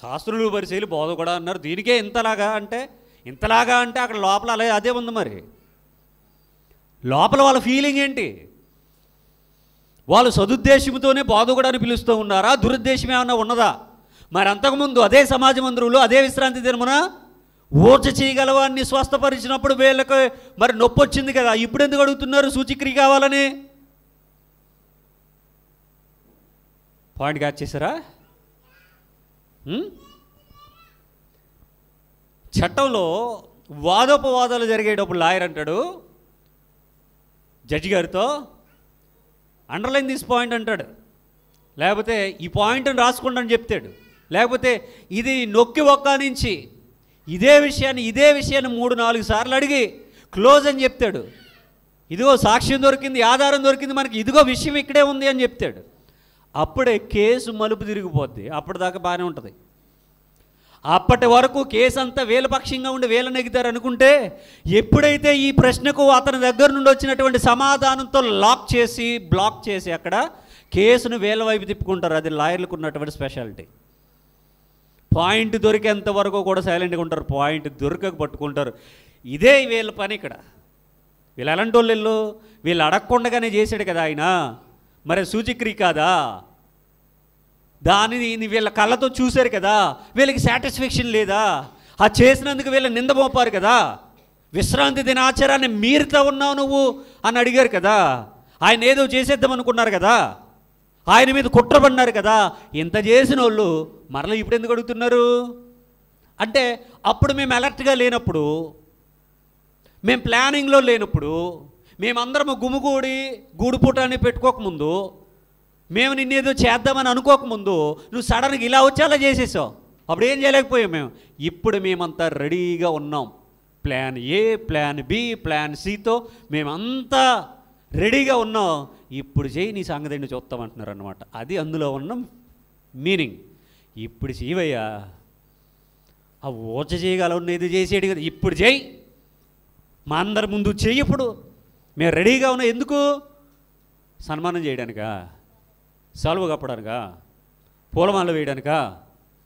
శాస్త్రులు పరిచయలు బోధకుడా అన్నారు, దీనికే ఇంతలాగా అంటే అక్కడ లోపల అదే ఉంది. మరి లోపల వాళ్ళ ఫీలింగ్ ఏంటి? వాళ్ళు సదుద్దేశంతోనే బోధకుడని పిలుస్తూ ఉన్నారా, దురుద్దేశం ఏమన్నా ఉన్నదా? మరి అంతకుముందు అదే సమాజ మందిరంలో అదే విశ్రాంతి దినమున ఓర్చ చేయగలవాన్ని స్వస్థపరిచినప్పుడు వీళ్ళకి మరి నొప్పి వచ్చింది కదా, ఇప్పుడు ఎందుకు అడుగుతున్నారు సూచక్రియ కావాలని? పాయింట్ క్యాచ్ చేశారా? చట్టంలో వాదోపవాదాలు జరిగేటప్పుడు లాయర్ అంటాడు జడ్జి గారితో, అండర్లైన్ దిస్ పాయింట్ అంటాడు, లేకపోతే ఈ పాయింట్ని రాసుకోండి అని చెప్తాడు, లేకపోతే ఇది నొక్కి ఒక్క నుంచి ఇదే విషయాన్ని 3-4 సార్లు అడిగి క్లోజ్ అని చెప్తాడు. ఇదిగో సాక్ష్యం దొరికింది, ఆధారం దొరికింది మనకి, ఇదిగో విషయం ఇక్కడే ఉంది అని చెప్తాడు. అప్పుడే కేసు మలుపు తిరిగిపోద్ది. అప్పటిదాకా బాగానే ఉంటుంది. అప్పటి వరకు కేసు అంతా వేలపక్షంగా ఉండి వేల నెగ్గుతారు అనుకుంటే, ఎప్పుడైతే ఈ ప్రశ్నకు అతని దగ్గర నుండి వచ్చినటువంటి సమాధానంతో బ్లాక్ చేసి అక్కడ కేసును వేల వైపు తిప్పుకుంటారు. అది లాయర్లకు ఉన్నటువంటి స్పెషాలిటీ. పాయింట్ దొరికేంత వరకు కూడా సైలెంట్గా ఉంటారు, పాయింట్ దొరకక పట్టుకుంటారు. ఇదే వీళ్ళ పని ఇక్కడ. వీళ్ళు ఎలాంటి వాళ్ళు? వీళ్ళు అడగకుండానే చేశాడు కదా ఆయన, మరి సూచక్రియ కాదా? దానిని వీళ్ళ కళ్ళతో చూశారు కదా, వీళ్ళకి సాటిస్ఫాక్షన్ లేదా? ఆ చేసినందుకు వీళ్ళ నింద మోపారు కదా, విశ్రాంతి దినాచారాన్ని మీరుతా ఉన్నావు నువ్వు అని అడిగారు కదా, ఆయన ఏదో చేసేద్దాం అనుకున్నారు కదా, ఆయన మీద కుట్రబడినారు కదా. ఇంత చేసిన వాళ్ళు మరలా ఇప్పుడు ఎందుకు అడుగుతున్నారు అంటే, అప్పుడు మేము అలర్ట్గా లేనప్పుడు, మేము ప్లానింగ్లో లేనప్పుడు, మేమందరము గుమిగూడి గూడుపుటాన్ని పెట్టుకోకముందు, మేము నిన్నేదో చేద్దామని అనుకోకముందు నువ్వు సడన్గా ఇలా వచ్చి అలా చేసేసావు. అప్పుడు ఏం చేయలేకపోయాం మేము. ఇప్పుడు మేమంతా రెడీగా ఉన్నాం. Plan A, plan B, plan సితో మేమంతా రెడీగా ఉన్నాం. ఇప్పుడు చేయి, నీ సంగతిని చూస్తామంటున్నారు అన్నమాట. అది అందులో ఉన్న మీనింగ్. ఇప్పుడు చేయవయ్యా, ఆ ఓచ చేయగలవు, ఏది చేసేది కదా, ఇప్పుడు చేయి, మా అందరి ముందు చెయ్యి. ఇప్పుడు మేము రెడీగా ఉన్నాం. ఎందుకు? సన్మానం చేయడానికా, సెలవు కప్పడానికా, పూలమాల వేయడానికా?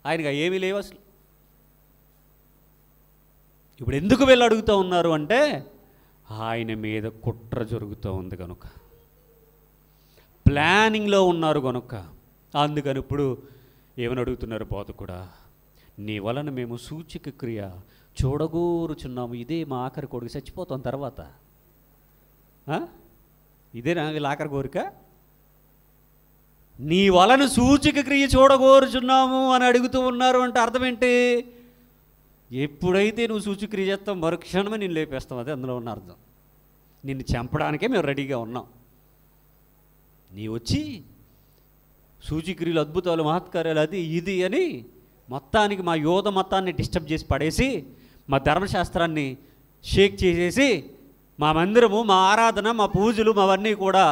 ఆయనగా ఏమీ లేవు అసలు. ఇప్పుడు ఎందుకు వీళ్ళు అడుగుతూ ఉన్నారు అంటే, ఆయన మీద కుట్ర జరుగుతూ ఉంది కనుక, ప్లానింగ్లో ఉన్నారు కనుక. అందుకని ఇప్పుడు ఏమని అడుగుతున్నారు బోధకుడా, నీ వలన మేము సూచక క్రియ చూడగోరుచున్నాము. ఇదే మా ఆఖరి కొడుకు, చచ్చిపోతాం తర్వాత. ఇదేనా వీళ్ళ ఆఖరి కోరిక? నీ వలన సూచక క్రియ చూడగోరుచున్నాము అని అడుగుతూ ఉన్నారు అంటే అర్థం ఏంటి? ఎప్పుడైతే నువ్వు సూచక్రియ చేస్తావు మరుక్షణమే నేను లేపేస్తాం. అదే అందులో ఉన్న అర్థం. నిన్ను చంపడానికే మేము రెడీగా ఉన్నాం. నీ వచ్చి సూచక్రియలు, అద్భుతాలు, మహత్కార్యాలు, అది ఇది అని మొత్తానికి మా యోధ మతాన్ని డిస్టర్బ్ చేసి పడేసి, మా ధర్మశాస్త్రాన్ని షేక్ చేసేసి, మా మందిరము, మా ఆరాధన, మా పూజలు, మావన్నీ కూడా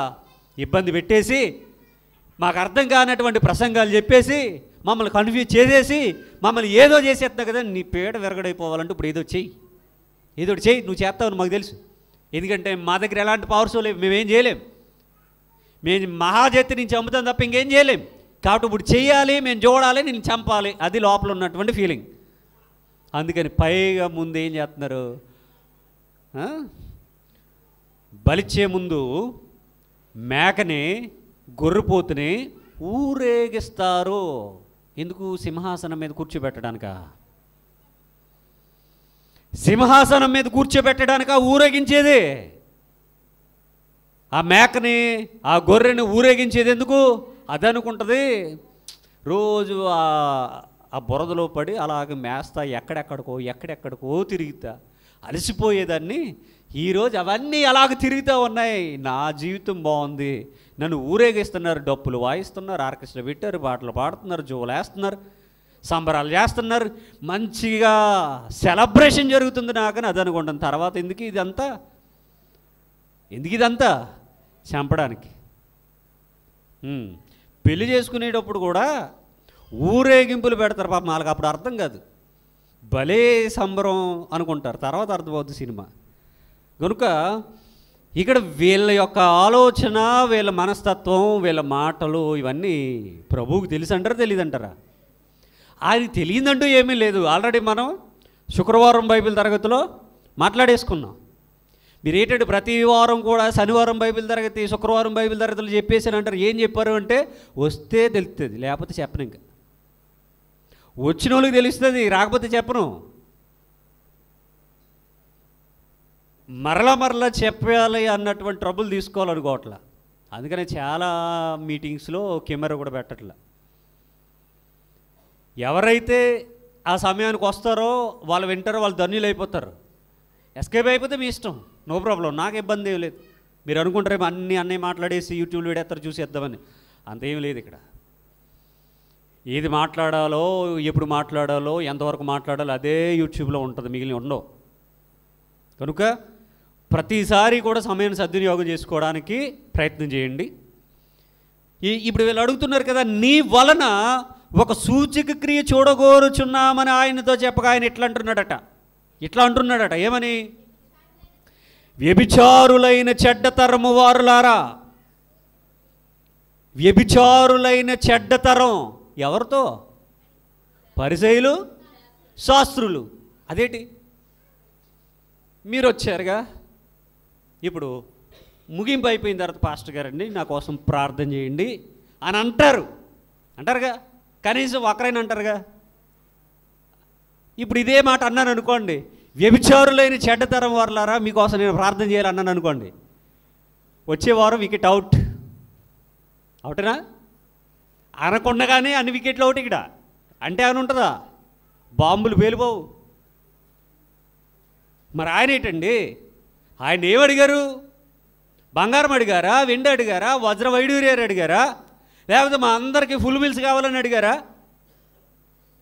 ఇబ్బంది పెట్టేసి, మాకు అర్థం కానటువంటి ప్రసంగాలు చెప్పేసి, మమ్మల్ని కన్ఫ్యూజ్ చేసేసి, మమ్మల్ని ఏదో చేసేస్తున్నావు కదా. నీ పేడ విరగడైపోవాలంటే ఇప్పుడు ఏదో చెయ్యి, ఏదో చెయ్యి. నువ్వు చేస్తావని మాకు తెలుసు. ఎందుకంటే మా దగ్గర ఎలాంటి పవర్స్ లేవు, మేమేం చేయలేం. మేము మహాజాతి నుంచి అమ్ముతాం తప్ప ఇంకేం చేయలేం. కాబట్టి ఇప్పుడు చెయ్యాలి, మేము చూడాలి, నేను చంపాలి. అది లోపల ఉన్నటువంటి ఫీలింగ్. అందుకని పైగా ముందు ఏం చేస్తున్నారు, బలిచ్చే ముందు మేకని, గొర్రెపోతుని ఊరేగిస్తారు. ఎందుకు? సింహాసనం మీద కూర్చోబెట్టడానిక? సింహాసనం మీద కూర్చోబెట్టడానిక ఊరేగించేది? ఆ మేకని, ఆ గొర్రెని ఊరేగించేది ఎందుకు? అదనుకుంటుంది రోజు ఆ బురదలో పడి అలాగ మేస్తా ఎక్కడెక్కడికో తిరుగుతా అలసిపోయేదాన్ని. ఈరోజు అవన్నీ అలాగ తిరుగుతూ ఉన్నాయి. నా జీవితం బాగుంది, నన్ను ఊరేగిస్తున్నారు, డప్పులు వాయిస్తున్నారు, ఆర్కెస్ట్రా పెట్టారు, పాటలు పాడుతున్నారు, జోలు వేస్తున్నారు, సంబరాలు చేస్తున్నారు, మంచిగా సెలబ్రేషన్ జరుగుతుంది నాకని అది అనుకుంటాను. తర్వాత ఎందుకు ఇదంతా చంపడానికి. పెళ్లి చేసుకునేటప్పుడు కూడా ఊరేగింపులు పెడతారు. పాపం వాళ్ళకి అప్పుడు అర్థం కాదు, భలే సంబరం అనుకుంటారు, తర్వాత అర్థమవుతుంది సినిమా. కనుక ఇక్కడ వీళ్ళ యొక్క ఆలోచన, వీళ్ళ మనస్తత్వం, వీళ్ళ మాటలు ఇవన్నీ ప్రభువుకి తెలుసు అంటారా, తెలియదంటారా? అది తెలియదంటూ ఏమీ లేదు. ఆల్రెడీ మనం శుక్రవారం బైబిల్ తరగతిలో మాట్లాడేసుకున్నాం. మీరు ఏంటంటే ప్రతి వారం కూడా శనివారం బైబిల్ తరగతి, శుక్రవారం బైబిల్ తరగతులు చెప్పేసి అంటారు. ఏం చెప్పారు అంటే వస్తే తెలుస్తుంది, లేకపోతే చెప్పను. ఇంకా వచ్చిన వాళ్ళకి తెలుస్తుంది, రాకపోతే చెప్పను. మరలా చెప్పాలి అన్నటువంటి ట్రబుల్ తీసుకోవాలనుకోవట్లా. అందుకనే చాలా మీటింగ్స్లో కెమెరా కూడా పెట్టట్లా. ఎవరైతే ఆ సమయానికి వస్తారో వాళ్ళు వింటారో వాళ్ళు ధన్యులు అయిపోతారు. ఎస్కేప్ అయిపోతే మీ ఇష్టం, నో ప్రాబ్లం, నాకు ఇబ్బంది ఏం లేదు. మీరు అనుకుంటారేమో అన్నీ మాట్లాడేసి యూట్యూబ్లో వీడేస్తారు చూసేద్దామని, అంతేం లేదు. ఇక్కడ ఏది మాట్లాడాలో, ఎప్పుడు మాట్లాడాలో, ఎంతవరకు మాట్లాడాలో అదే యూట్యూబ్లో ఉంటుంది, మిగిలిన ఉండవు. కనుక ప్రతిసారి కూడా సమయాన్ని సద్వినియోగం చేసుకోవడానికి ప్రయత్నం చేయండి. ఇప్పుడు వీళ్ళు అడుగుతున్నారు కదా, నీ వలన ఒక సూచక క్రియ చూడగోరుచున్నామని ఆయనతో చెప్పగా ఆయన ఇట్లా అంటున్నాడట. ఏమని? వ్యభిచారులైన చెడ్డతరము వారులారా. వ్యభిచారులైన చెడ్డతరం ఎవరితో? పరిసయ్యులు, శాస్త్రులు. అదేంటి? మీరు వచ్చారుగా, ఇప్పుడు ముగింపు అయిపోయిన తర్వాత పాస్టర్ గారండి నా కోసం ప్రార్థన చేయండి అని అంటారుగా, కనీసం ఒకరైనా అంటారుగా. ఇప్పుడు ఇదే మాట అన్నాను అనుకోండి, వ్యభిచారులైన చెడ్డతరం వారులారా మీకోసం నేను ప్రార్థన చేయాలన్నాను అనుకోండి, వచ్చే వారం వికెట్ అవుటేనా? అనకుండగానే అన్ని వికెట్లు అవుట్. ఇక్కడ అంటే అని ఉంటుందా? బాంబులు పేలిపోవు. మరి ఆయన ఏంటండి, ఆయన ఏమడిగారు? బంగారం అడిగారా, వెండి అడిగారా, వజ్ర వైడూర్యాలు అడిగారా, లేకపోతే మా అందరికీ ఫుల్ బిల్స్ కావాలని అడిగారా,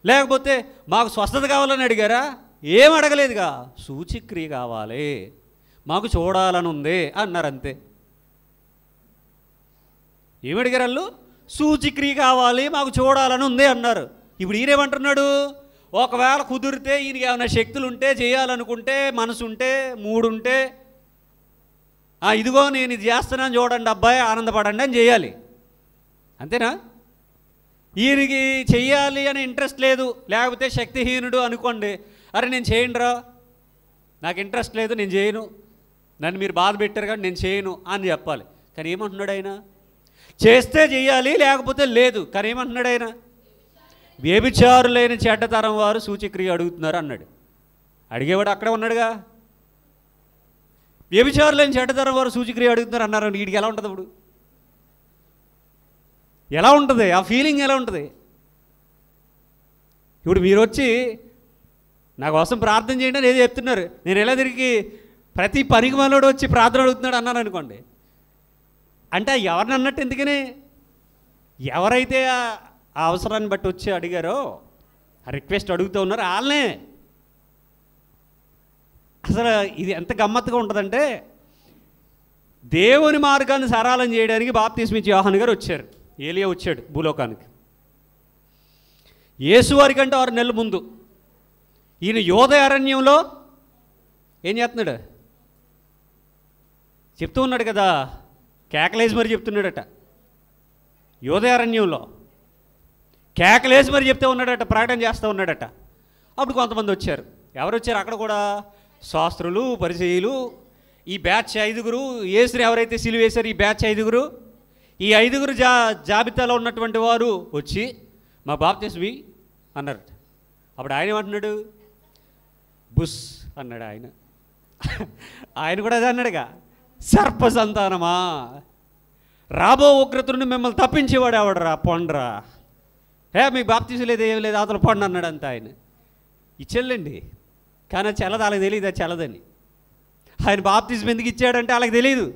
లేకపోతే మాకు స్వస్థత కావాలని అడిగారా? ఏం అడగలేదుగా. సూచిక్రియ కావాలి, మాకు చూడాలని ఉంది అన్నారు, అంతే. ఏమడిగారు వాళ్ళు? సూచిక్రియ కావాలి, మాకు చూడాలని ఉంది అన్నారు. ఇప్పుడు ఈయనేమంటున్నాడు? ఒకవేళ కుదిరితే, ఈయనకి ఏమైనా శక్తులు ఉంటే, చేయాలనుకుంటే, మనసు ఉంటే, మూడుంటే, ఇదిగో నేను ఇది చేస్తున్నాను చూడండి అబ్బాయి ఆనందపడండి అని చేయాలి, అంతేనా? ఈయనకి చెయ్యాలి అని ఇంట్రెస్ట్ లేదు, లేకపోతే శక్తిహీనుడు అనుకోండి, అరే నేను చేయండిరా, నాకు ఇంట్రెస్ట్ లేదు, నేను చేయను, నన్ను మీరు బాధ పెట్టారు కానీ నేను చేయను అని చెప్పాలి. కానీ ఏమంటున్నాడు ఆయన? చేస్తే చెయ్యాలి, లేకపోతే లేదు. కానీ ఏమంటున్నాడు ఆయన? వ్యభిచారులైన చెడ్డతరం వారు సూచక్రియ అడుగుతున్నారు అన్నాడు. అడిగేవాడు అక్కడే ఉన్నాడుగా. వ్యభిచారులైన చెడ్డతరం వారు సూచక్రియ అడుగుతున్నారు అన్నారు. వీడికి ఎలా ఉంటుంది? ఇప్పుడు ఎలా ఉంటుంది? ఆ ఫీలింగ్ ఎలా ఉంటుంది? ఇప్పుడు మీరు వచ్చి నా కోసం ప్రార్థన చేయండి అని ఏదో చెప్తున్నారు, నేను ఎలా తిరిగి ప్రతి పనికి మనోడు వచ్చి ప్రార్థన అడుగుతున్నాడు అన్నాను అనుకోండి, అంటే ఎవరిని అన్నట్టు? ఎందుకని ఎవరైతే ఆ అవసరాన్ని బట్టి వచ్చి అడిగారో, ఆ రిక్వెస్ట్ అడుగుతూ ఉన్నారో వాళ్ళనే. అసలు ఇది ఎంత గమ్మత్తుగా ఉంటుందంటే, దేవుని మార్గాన్ని సరళం చేయడానికి బాప్తిస్మిచ్చి యోహాను గారు వచ్చారు. ఏలియా వచ్చాడు భూలోకానికి. యేసువారి కంటే 6 నెలల ముందు ఈయన యోధ అరణ్యంలో ఏం చేస్తున్నాడు? చెప్తూ ఉన్నాడు కదా, కేకలేసి మరి చెప్తున్నాడట. యోధ అరణ్యంలో కేకలేసి మరి చెప్తూ ఉన్నాడట, ప్రకటన చేస్తూ ఉన్నాడట. అప్పుడు కొంతమంది వచ్చారు. ఎవరు వచ్చారు? అక్కడ కూడా శాస్త్రులు, పరిసయ్యులు, ఈ బ్యాచ్ 5 యేసుని ఎవరైతే సిలువేశారు, ఈ బ్యాచ్ 5, ఈ 5 జాబితాలో ఉన్నటువంటి వారు వచ్చి మా బాప్తిస్మి అన్నారు. అప్పుడు ఆయన ఏమంటున్నాడు? బుస్ అన్నాడు ఆయన. ఆయన కూడా అదే అన్నాడుగా, సర్ప సంతానమా, రాబో ఉగ్రత నుండి మిమ్మల్ని తప్పించేవాడు ఎవడరా, పొండ్రా, మీకు బాప్తీసు లేదు, ఏం లేదు, అవతల పండు అన్నాడు అంత ఆయన. ఇచ్చేళ్ళండి, కానీ అది చల్లదు, వాళ్ళకి తెలియదు అది చల్లదని. ఆయన బాప్తిజం ఎందుకు ఇచ్చాడంటే వాళ్ళకి తెలియదు.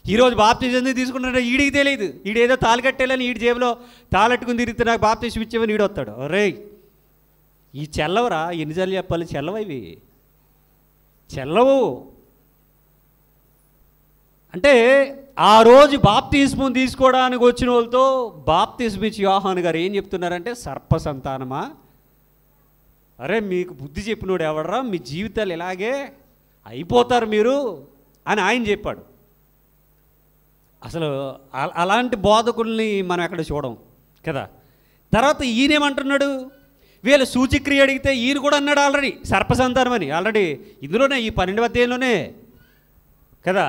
ఈరోజు బాప్తిజం ఎందుకు తీసుకుంటాడంటే వీడికి తెలియదు. వీడేదో తాళి కట్టేయాలని వీడి జేబులో తాళెట్టుకుని తిరిగితే నాకు బాప్తిజం ఇచ్చేవని వీడు వస్తాడు. రే ఈ చెల్లవరా, ఎన్నిసార్లు చెప్పాలి, చెల్లవ ఇవి చెల్లవు. అంటే ఆ రోజు బాప్తిస్మం తీసుకోవడానికి వచ్చిన వాళ్ళతో బాప్తిస్మ ఇచ్చి యోహాను గారు ఏం చెప్తున్నారంటే, సర్ప సంతానమా, అరే మీకు బుద్ధి చెప్పినోడు ఎవడరా, మీ జీవితాలు ఇలాగే అయిపోతారు మీరు అని ఆయన చెప్పాడు. అసలు అలాంటి బోధకుల్ని మనం ఎక్కడ చూడం కదా. తర్వాత ఈయనేమంటున్నాడు, వీళ్ళు సూచిక్రియ అడిగితే ఈయన కూడా అన్నాడు ఆల్రెడీ సర్పసంతానం అని. ఆల్రెడీ ఇందులోనే ఈ 12వ అధ్యాయంలోనే కదా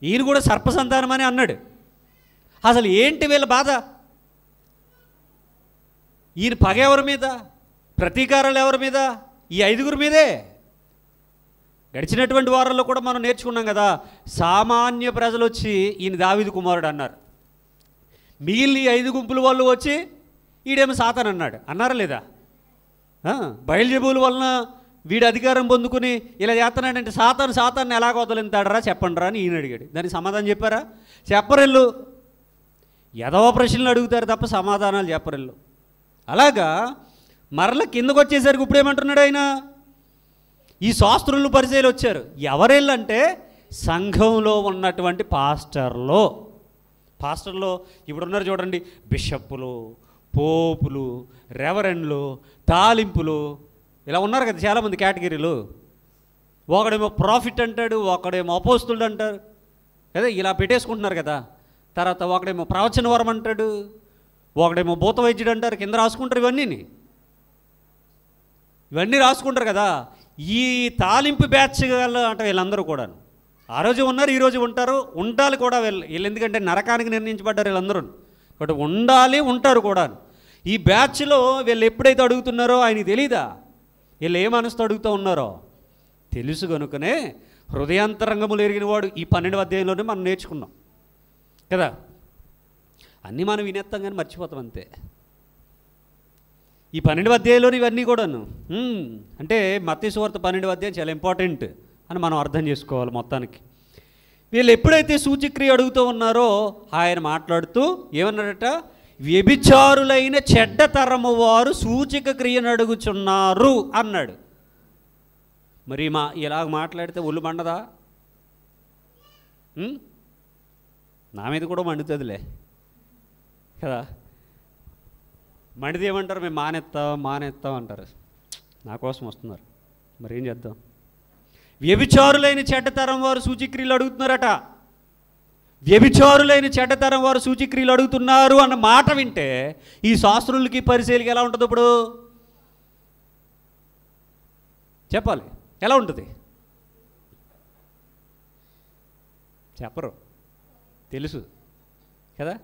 ఈయన కూడా సర్పసంతానం అని అన్నాడు. అసలు ఏంటి వీళ్ళ బాధ? ఈయన పగ ఎవరి మీద, ప్రతీకారాలు ఎవరి మీద? ఈ 5గురి మీదే. గడిచినటువంటి వారాల్లో కూడా మనం నేర్చుకున్నాం కదా, సామాన్య ప్రజలు వచ్చి ఈయన దావీదు కుమారుడు అన్నారు. మిగిలిన 5 గుంపుల వాళ్ళు వచ్చి ఈడేమో సాతాన్ అన్నాడు. అన్నారా లేదా? బయలుజెబూల వలన వీడు అధికారం పొందుకుని ఇలా చేస్తున్నాడంటే సాతాన్ని ఎలాగ వదలింతాడరా చెప్పండి రా అని ఈయన అడిగాడు. దానికి సమాధానం చెప్పారా? చెప్పరెళ్ళు. ఎదవ ప్రశ్నలు అడుగుతారు తప్ప సమాధానాలు చెప్పరెళ్ళు. అలాగా మరల కిందకు వచ్చేసరికి ఇప్పుడు ఏమంటున్నాడు ఆయన, ఈ శాస్త్రులు పరిచయాలు వచ్చారు. ఎవరెళ్ళంటే సంఘంలో ఉన్నటువంటి పాస్టర్లో ఇప్పుడున్నారు చూడండి, బిషప్పులు, పోపులు, రెవరెండ్లు, తాలింపులు, ఇలా ఉన్నారు కదా చాలామంది కేటగిరీలు. ఒకడేమో ప్రాఫిట్ అంటాడు, ఒకడేమో అపోస్తులుడు అంటారు కదా, ఇలా పెట్టేసుకుంటున్నారు కదా. తర్వాత ఒకడేమో ప్రవచన వరం అంటాడు, ఒకడేమో భూత వైద్యుడు అంటారు, కింద రాసుకుంటారు. ఇవన్నీ రాసుకుంటారు కదా. ఈ తాలింపు బ్యాచ్ వాళ్ళు అంటే వీళ్ళందరూ కూడా ఆ రోజు ఉన్నారు, ఈరోజు ఉంటారు, ఉండాలి కూడా. వీళ్ళు ఎందుకంటే నరకానికి నిర్ణయించబడ్డారు వీళ్ళందరూ, బట్ ఉండాలి, ఉంటారు కూడా. ఈ బ్యాచ్లో వీళ్ళు ఎప్పుడైతే అడుగుతున్నారో ఆయనకి తెలీదా, వీళ్ళు ఏ మనసుతో అడుగుతూ ఉన్నారో తెలుసు కనుకనే హృదయాంతరంగములు ఎరిగిన వాడు ఈ 12వ అధ్యాయంలోనే మనం నేర్చుకున్నాం కదా. అన్నీ మనం వినేస్తాం కానీ మర్చిపోతాం అంతే. ఈ 12వ అధ్యాయంలోని ఇవన్నీ కూడాను అంటే మత్తయి సువార్త 12వ అధ్యాయం చాలా ఇంపార్టెంట్ అని మనం అర్థం చేసుకోవాలి మొత్తానికి. వీళ్ళు ఎప్పుడైతే సూచక్రియ అడుగుతూ ఉన్నారో ఆయన మాట్లాడుతూ ఏమన్నాడట, వ్యభిచారులైన చెడ్డ తరము వారు సూచక క్రియను అడుగుచున్నారు అన్నాడు. మరి ఇలాగ మాట్లాడితే ఒళ్ళు మండదా? నా మీద కూడా మండుతుందిలే కదా. మండిది ఏమంటారు, మేము మానేస్తాం అంటారు. నా కోసం వస్తున్నారు, మరి ఏం చేద్దాం. వ్యభిచారులైన చెడ్డతరం వారు సూచక్రియలు అడుగుతున్నారట. వ్యభిచారులైన చెడ్డతరం వారు సూచక్రియలు అడుగుతున్నారు అన్న మాట వింటే ఈ శాస్త్రులకి పరిశీలికి ఎలా ఉంటుంది? ఇప్పుడు చెప్పాలి, ఎలా ఉంటుంది? చెప్పరు, తెలుసు కదా.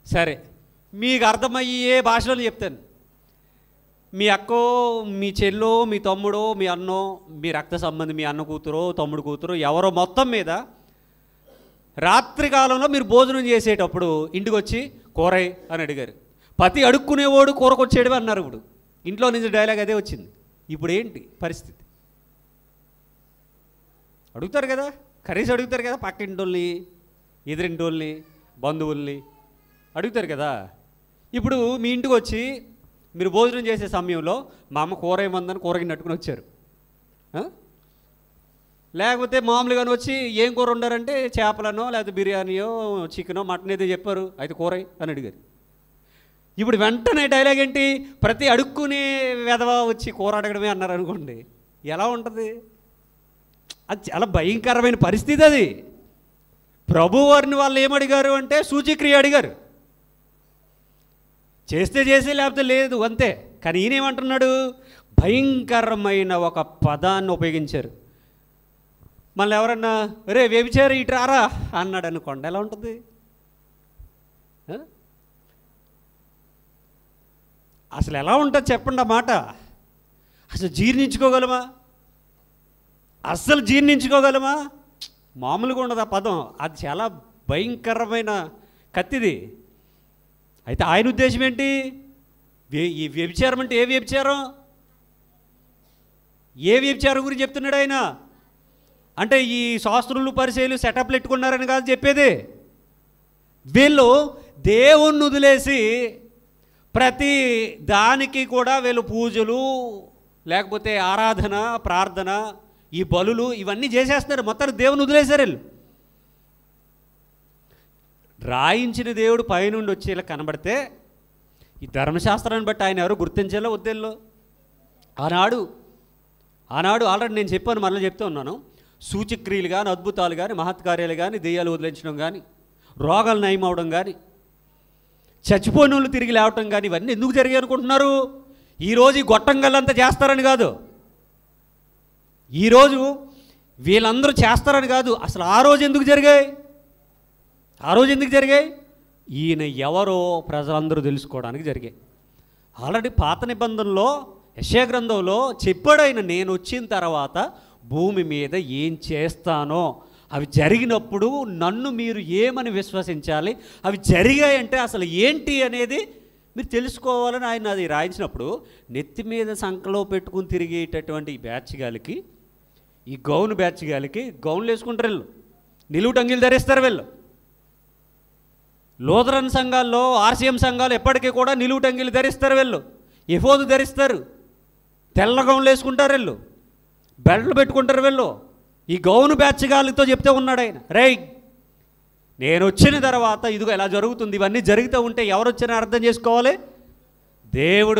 సరే, మీకు అర్థమయ్యే భాషలో చెప్తాను. మీ అక్కో, మీ చెల్లో, మీ తమ్ముడో, మీ అన్నో, మీ రక్త సంబంధి, మీ అన్న కూతురో, తమ్ముడు కూతురో, ఎవరో మొత్తం మీద రాత్రి కాలంలో మీరు భోజనం చేసేటప్పుడు ఇంటికి వచ్చి కూరై అని అడిగారు. ప్రతి అడుక్కునేవాడు కూరకొచ్చేడు అన్నారు. ఇప్పుడు ఇంట్లో నుంచి డైలాగ్ అదే వచ్చింది. ఇప్పుడు ఏంటి పరిస్థితి? అడుగుతారు కదా, కర్రీస్ అడుగుతారు కదా, పక్కింటోళ్ళని, ఎదురింటోళ్ళని, బంధువుల్ని అడుగుతారు కదా. ఇప్పుడు మీ ఇంటికి వచ్చి మీరు భోజనం చేసే సమయంలో మా అమ్మ కూర ఏమందని కూరకి నట్టుకుని వచ్చారు. లేకపోతే మామూలుగానే వచ్చి ఏం కూర వండారంటే చేపలనో లేకపోతే బిర్యానీయో చికెనో మటన్ ఏదో చెప్పారు, అయితే కూర అని అడిగారు. ఇప్పుడు వెంటనే డైలాగ్ ఏంటి, ప్రతి అడుక్కునే వెధవ వచ్చి కూర అడగడమే అన్నారు అనుకోండి, ఎలా ఉంటుంది? అది చాలా భయంకరమైన పరిస్థితి. అది ప్రభువారిని వాళ్ళు ఏమడిగారు అంటే సూచక్రియ అడిగారు. చేస్తే చేసి లేకపోతే లేదు అంతే. కానీ ఈయనేమంటున్నాడు, భయంకరమైన ఒక పదాన్ని ఉపయోగించారు. మళ్ళీ ఎవరన్నా రే వ్యభిచారి ఇటు రారా అన్నాడు అనుకోండి, ఎలా ఉంటుంది? అసలు ఎలా ఉంటుంది చెప్పండి ఆ మాట? అసలు జీర్ణించుకోగలమా? అస్సలు జీర్ణించుకోగలమా? మామూలుగా ఉండదు ఆ పదం. అది చాలా భయంకరమైన కత్తిది. అయితే ఆయన ఉద్దేశం ఏంటి? ఈ వ్యభిచారం అంటే ఏ వ్యభిచారం? ఏ వ్యభిచారం గురించి చెప్తున్నాడు ఆయన? అంటే ఈ శాస్త్రులు పరిచయలు సెటప్లు పెట్టుకున్నారని కాదు చెప్పేది. వీళ్ళు దేవుణ్ణి వదిలేసి ప్రతి దానికి కూడా వీళ్ళు పూజలు, లేకపోతే ఆరాధన, ప్రార్థన, ఈ బలులు ఇవన్నీ చేసేస్తున్నారు. మొత్తానికి దేవుని వదిలేశారు వీళ్ళు. రాయించిన దేవుడు పైనుండి వచ్చి ఇలా కనబడితే ఈ ధర్మశాస్త్రాన్ని బట్టి ఆయన ఎవరు గుర్తించాలో వద్దెల్లో. ఆనాడు ఆల్రెడీ నేను చెప్పాను, మళ్ళీ చెప్తూ ఉన్నాను. సూచక్రియలు కానీ, అద్భుతాలు కానీ, మహత్కార్యాలు కానీ, దెయ్యాలు వదిలించడం కానీ, రోగాలు నయం అవడం కానీ, చచ్చిపోయిన వాళ్ళు తిరిగి లేవటం కానీ, ఇవన్నీ ఎందుకు జరిగాయి అనుకుంటున్నారు? ఈరోజు ఈ గొట్టంగల్లంతా చేస్తారని కాదు, ఈరోజు వీళ్ళందరూ చేస్తారని కాదు. అసలు ఆ రోజు ఎందుకు జరిగాయి? ఈయన ఎవరో ప్రజలందరూ తెలుసుకోవడానికి జరిగాయి. ఆల్రెడీ పాత నిబంధనలో యెషయా గ్రంథంలో చెప్పాడు ఆయన, నేను వచ్చిన తర్వాత భూమి మీద ఏం చేస్తానో అవి జరిగినప్పుడు నన్ను మీరు ఏమని విశ్వసించాలి, అవి జరిగాయంటే అసలు ఏంటి అనేది మీరు తెలుసుకోవాలని ఆయన అది రాయించినప్పుడు, నెత్తి మీద సంకలో పెట్టుకుని తిరిగేటటువంటి ఈ బ్యాచ్ గాలికి, ఈ గౌన్ బ్యాచ్ గాలికి గౌన్లు వేసుకుంటారు వీళ్ళు, నిలువు టంగిలు ధరిస్తారు వీళ్ళు. లూథరన్ సంఘాల్లో, ఆర్సీఎం సంఘాలు ఎప్పటికీ కూడా నిలువు టంగిలు ధరిస్తారు వీళ్ళు, ఎఫోదు ధరిస్తారు, తెల్ల గౌన్లు వేసుకుంటారు వీళ్ళు, బెల్ట్లు పెట్టుకుంటారు వీళ్ళు. ఈ గౌను బ్యాచ్ గాలితో చెప్తే ఉన్నాడు ఆయన, రేయ్ నేను వచ్చిన తర్వాత ఇదిగో ఇలా జరుగుతుంది. ఇవన్నీ జరుగుతూ ఉంటే ఎవరు వచ్చినా అర్థం చేసుకోవాలి, దేవుడు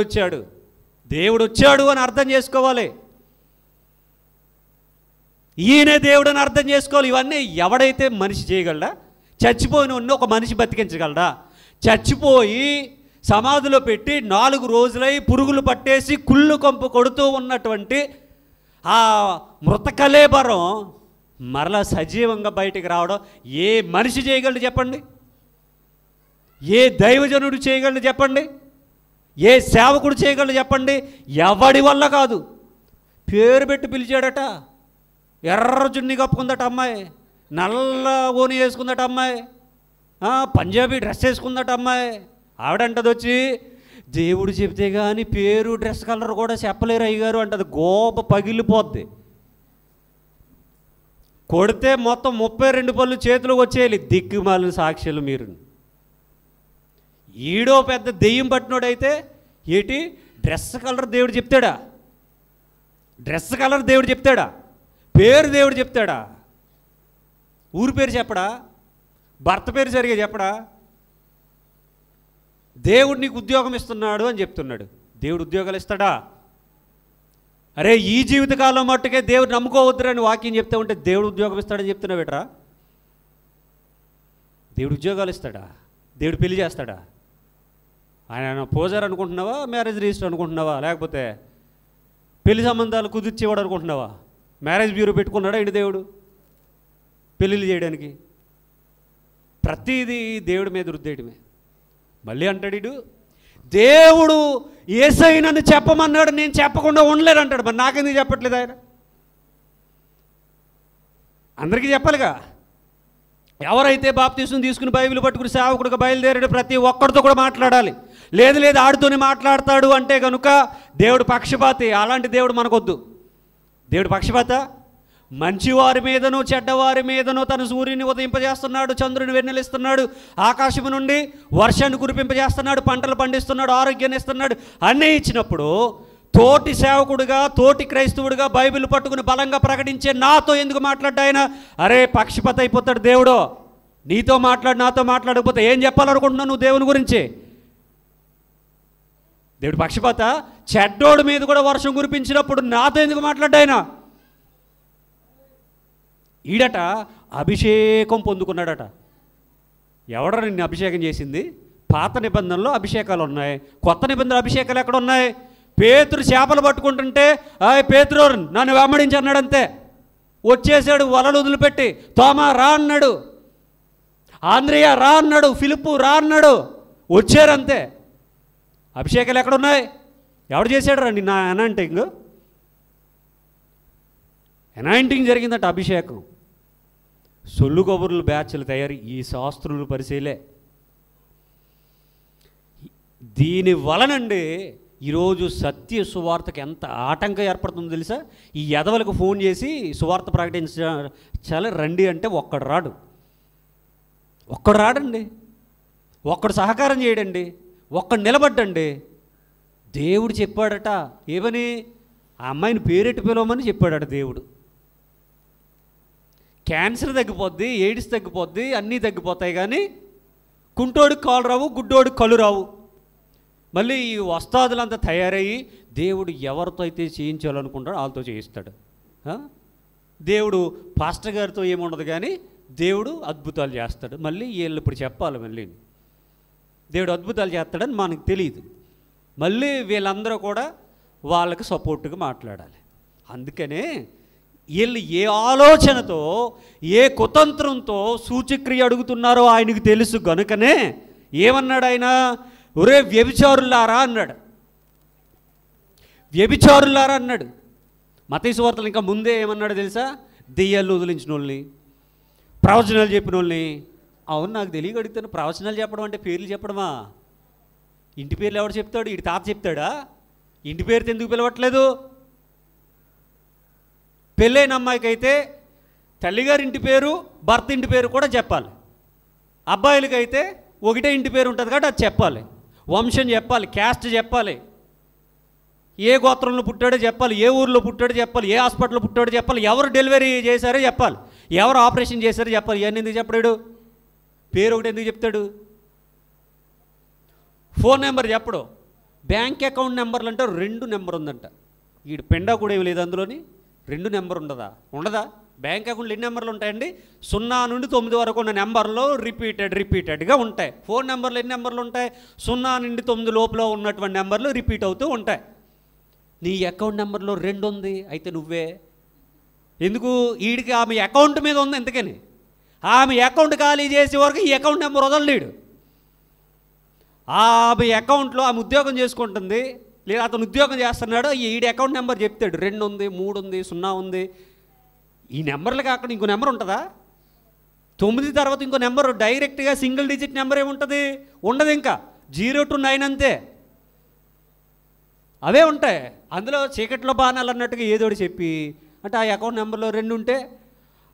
వచ్చాడు అని అర్థం చేసుకోవాలి. ఈయనే దేవుడు అని అర్థం చేసుకోవాలి. ఇవన్నీ ఎవడైతే మనిషి చేయగలడా? చచ్చిపోయిన ఉన్న ఒక మనిషి బతికించగలడా? చచ్చిపోయి సమాధిలో పెట్టి 4 రోజులై పురుగులు పట్టేసి కుళ్ళు కంపు కొడుతూ ఉన్నటువంటి ఆ మృత కళేబరం మరలా సజీవంగా బయటికి రావడం ఏ మనిషి చేయగలడు చెప్పండి? ఏ దైవజనుడు చేయగలడు చెప్పండి? ఏ సేవకుడు చేయగలడు చెప్పండి? ఎవడి వల్ల కాదు. పేరు పెట్టి పిలిచాడట, ఎర్ర చున్ని కప్పుకుందట అమ్మాయి, నల్ల ఓని వేసుకుందట అమ్మాయి, పంజాబీ డ్రెస్ వేసుకుందట అమ్మాయి. ఆవిడంటది వచ్చి, దేవుడు చెప్తే కానీ పేరు డ్రెస్ కలర్ కూడా చెప్పలేరు అయ్యగారు అంటది. గోప పగిలిపోద్ది. కొడితే మొత్తం 32 పళ్ళు చేతులకు వచ్చేయాలి. దిక్కుమాలిన సాక్షులు మీరు. ఈడో పెద్ద దెయ్యం పట్టినోడైతే ఏటి డ్రెస్ కలర్ దేవుడు చెప్తాడా? పేరు దేవుడు చెప్తాడా? ఊరి పేరు చెప్పడా? భర్త పేరు సరిగా చెప్పడా? దేవుడు నీకు ఉద్యోగం ఇస్తున్నాడు అని చెప్తున్నాడు. దేవుడు ఉద్యోగాలు ఇస్తాడా? అరే ఈ జీవితకాలం మట్టుకే దేవుడు నమ్ముకోవద్దురని వాక్యం చెప్తే ఉంటే దేవుడు ఉద్యోగం ఇస్తాడని చెప్తున్నావు బెటరా? దేవుడు ఉద్యోగాలు ఇస్తాడా? దేవుడు పెళ్లి చేస్తాడా? ఆయన పోజారు అనుకుంటున్నావా? మ్యారేజ్ రిజిస్టర్ అనుకుంటున్నావా? లేకపోతే పెళ్లి సంబంధాలు కుదిర్చేవాడు అనుకుంటున్నావా? మ్యారేజ్ బ్యూరో పెట్టుకున్నాడా ఇంటి దేవుడు పెళ్ళిళ్ళు చేయడానికి? ప్రతిదీ దేవుడి మీద రుద్దేయడమే. మళ్ళీ అంటాడు, దేవుడు యేసయ్య నన్ను చెప్పమన్నాడు, నేను చెప్పకుండా ఉండలేను అంటాడు. మరి నాకెందుకు చెప్పట్లేదు ఆయన? అందరికీ చెప్పాలిగా. ఎవరైతే బాప్తీసం తీసుకుని బైబిల్ పట్టుకుని సేవకుడిగా బయలుదేరాడు ప్రతి ఒక్కరితో కూడా మాట్లాడాలి. లేదు ఆడితోనే మాట్లాడతాడు అంటే కనుక దేవుడు పక్షపాతి. అలాంటి దేవుడు మనకొద్దు. దేవుడు పక్షపాత? మంచివారి మీదనో చెడ్డవారి మీదనో తన సూర్యుని ఉదయింపజేస్తున్నాడు, చంద్రుని వెన్నెలిస్తున్నాడు, ఆకాశము నుండి వర్షాన్ని కురిపింపజేస్తున్నాడు, పంటలు పండిస్తున్నాడు, ఆరోగ్యాన్ని ఇస్తున్నాడు. అన్నీ ఇచ్చినప్పుడు తోటి సేవకుడిగా, తోటి క్రైస్తవుడిగా బైబిల్ పట్టుకుని బలంగా ప్రకటించే నాతో ఎందుకు మాట్లాడ్డా ఆయన? అరే పక్షపాత అయిపోతాడు దేవుడు. నీతో మాట్లాడు, నాతో మాట్లాడకపోతే ఏం చెప్పాలనుకుంటున్నావు నువ్వు దేవుని గురించి? దేవుడు పక్షపాత? చెడ్డోడి మీద కూడా వర్షం కురిపించినప్పుడు నాతో ఎందుకు మాట్లాడ్డా ఆయన? ఈడట అభిషేకం పొందుకున్నాడట. ఎవడరా నిన్ను అభిషేకం చేసింది? పాత నిబంధనలో అభిషేకాలు ఉన్నాయి, కొత్త నిబంధన అభిషేకాలు ఎక్కడ ఉన్నాయి? పేతురు చేపలు పట్టుకుంటుంటే పేతురు నన్ను వెంబడించి అన్నాడు, అంతే. వచ్చేసాడు వలలు వదిలిపెట్టి. తోమా రా అన్నాడు, ఆంద్రియ రా అన్నాడు, ఫిలిప్పు రా అన్నాడు, వచ్చారంతే. అభిషేకాలు ఎక్కడున్నాయి? ఎవడు చేశాడు రా నిన్న అనాయింటింగ్ జరిగిందట అభిషేకం. సొల్లు కబుర్లు బ్యాచ్లు తయారు, ఈ శాస్త్రులు పరిశీలే. దీని వలనండి ఈరోజు సత్య సువార్తకు ఎంత ఆటంకం ఏర్పడుతుందో తెలుసా? ఈ ఎదవలకు ఫోన్ చేసి సువార్త ప్రకటించాలి రండి అంటే ఒక్కడు రాడండి, ఒక్కడు సహకారం చేయడండి, ఒక్కడు నిలబడ్డండి. దేవుడు చెప్పాడట ఏమని? ఆ అమ్మాయిని పేరెట్టి పిలవమని చెప్పాడట దేవుడు. క్యాన్సర్ తగ్గిపోద్ది, ఎయిడ్స్ తగ్గిపోద్ది, అన్నీ తగ్గిపోతాయి, కానీ కుంటోడికి కాలు రావు, గుడ్డోడికి కళ్ళు రావు. మళ్ళీ ఈ వస్తాదులంతా తయారయ్యి దేవుడు ఎవరితో అయితే చేయించాలనుకుంటాడో వాళ్ళతో చేయిస్తాడు. దేవుడు పాస్టర్ గారితో ఏముండదు, కానీ దేవుడు అద్భుతాలు చేస్తాడు. మళ్ళీ వీళ్ళు ఇప్పుడు చెప్పాలి, మళ్ళీ దేవుడు అద్భుతాలు చేస్తాడని మనకు తెలియదు. మళ్ళీ వీళ్ళందరూ కూడా వాళ్ళకి సపోర్టుగా మాట్లాడాలి. అందుకనే వీళ్ళు ఏ ఆలోచనతో, ఏ కుతంత్రంతో సూచక్రియ అడుగుతున్నారో ఆయనకు తెలుసు గనుకనే ఏమన్నాడు ఆయన? ఒరే వ్యభిచారులారా అన్నాడు. వ్యభిచారులారా అన్నాడు. మత్తయి సువార్తలో ఇంకా ముందే ఏమన్నాడు తెలుసా? దెయ్యాలు వదిలించిన వాళ్ళని, ప్రవచనాలు చెప్పిన వాళ్ళని. అవును, నాకు తెలియక అడుగుతాను. ప్రవచనాలు చెప్పడం అంటే పేర్లు చెప్పడమా? ఇంటి పేర్లు ఎవడు చెప్తాడు? ఇటు తాత చెప్తాడా? ఇంటి పేరుతో ఎందుకు పిలవట్లేదు? పెళ్ళైన అమ్మాయికి అయితే తల్లిగారి ఇంటి పేరు, భర్త ఇంటి పేరు కూడా చెప్పాలి. అబ్బాయిలకైతే ఒకటే ఇంటి పేరు ఉంటుంది కాబట్టి అది చెప్పాలి. వంశం చెప్పాలి, క్యాస్ట్ చెప్పాలి, ఏ గోత్రంలో పుట్టాడో చెప్పాలి, ఏ ఊరిలో పుట్టాడో చెప్పాలి, ఏ హాస్పిటల్లో పుట్టాడో చెప్పాలి, ఎవరు డెలివరీ చేశారో చెప్పాలి, ఎవరు ఆపరేషన్ చేశారో చెప్పాలి. ఇవన్నీ ఎందుకు చెప్పడాడు? పేరు ఒకటి ఎందుకు చెప్తాడు? ఫోన్ నెంబర్ చెప్పడు. బ్యాంక్ అకౌంట్ నెంబర్లు అంటే 2 నెంబర్ ఉందంట. వీడు పెండా కూడా ఏమి లేదు అందులోని. 2 నెంబర్ ఉండదా? బ్యాంక్ అకౌంట్లో ఎన్ని నెంబర్లు ఉంటాయండి? 0 నుండి 9 వరకు ఉన్న నెంబర్లు రిపీటెడ్గా ఉంటాయి. ఫోన్ నెంబర్లు ఎన్ని నెంబర్లు ఉంటాయి? 0 నుండి 9 లోపల ఉన్నటువంటి నెంబర్లు రిపీట్ అవుతూ ఉంటాయి. నీ అకౌంట్ నెంబర్లో 2 ఉంది, అయితే నువ్వే ఎందుకు? వీడికి ఆమె అకౌంట్ మీద ఉంది. ఎందుకని? ఆమె అకౌంట్ ఖాళీ చేసే వరకు ఈ అకౌంట్ నెంబర్ వదలలేడు. ఆమె అకౌంట్లో ఆమె ఉద్యోగం చేసుకుంటుంది, లేదా అతను ఉద్యోగం చేస్తున్నాడు, ఈడి అకౌంట్ నెంబర్ చెప్తాడు. 2 ఉంది, 3 ఉంది, 0 ఉంది. ఈ నెంబర్లు కాకుండా ఇంకో నెంబర్ ఉంటుందా? 9 తర్వాత ఇంకో నెంబర్ డైరెక్ట్గా సింగిల్ డిజిట్ నెంబర్ ఏముంటుంది? ఉండదు. ఇంకా 0 to 9 అంతే. అవే ఉంటాయి. అందులో చీకట్లో బాణాలు అన్నట్టుగా ఏదోటి చెప్పి, అంటే ఆ అకౌంట్ నెంబర్లో 2 ఉంటే,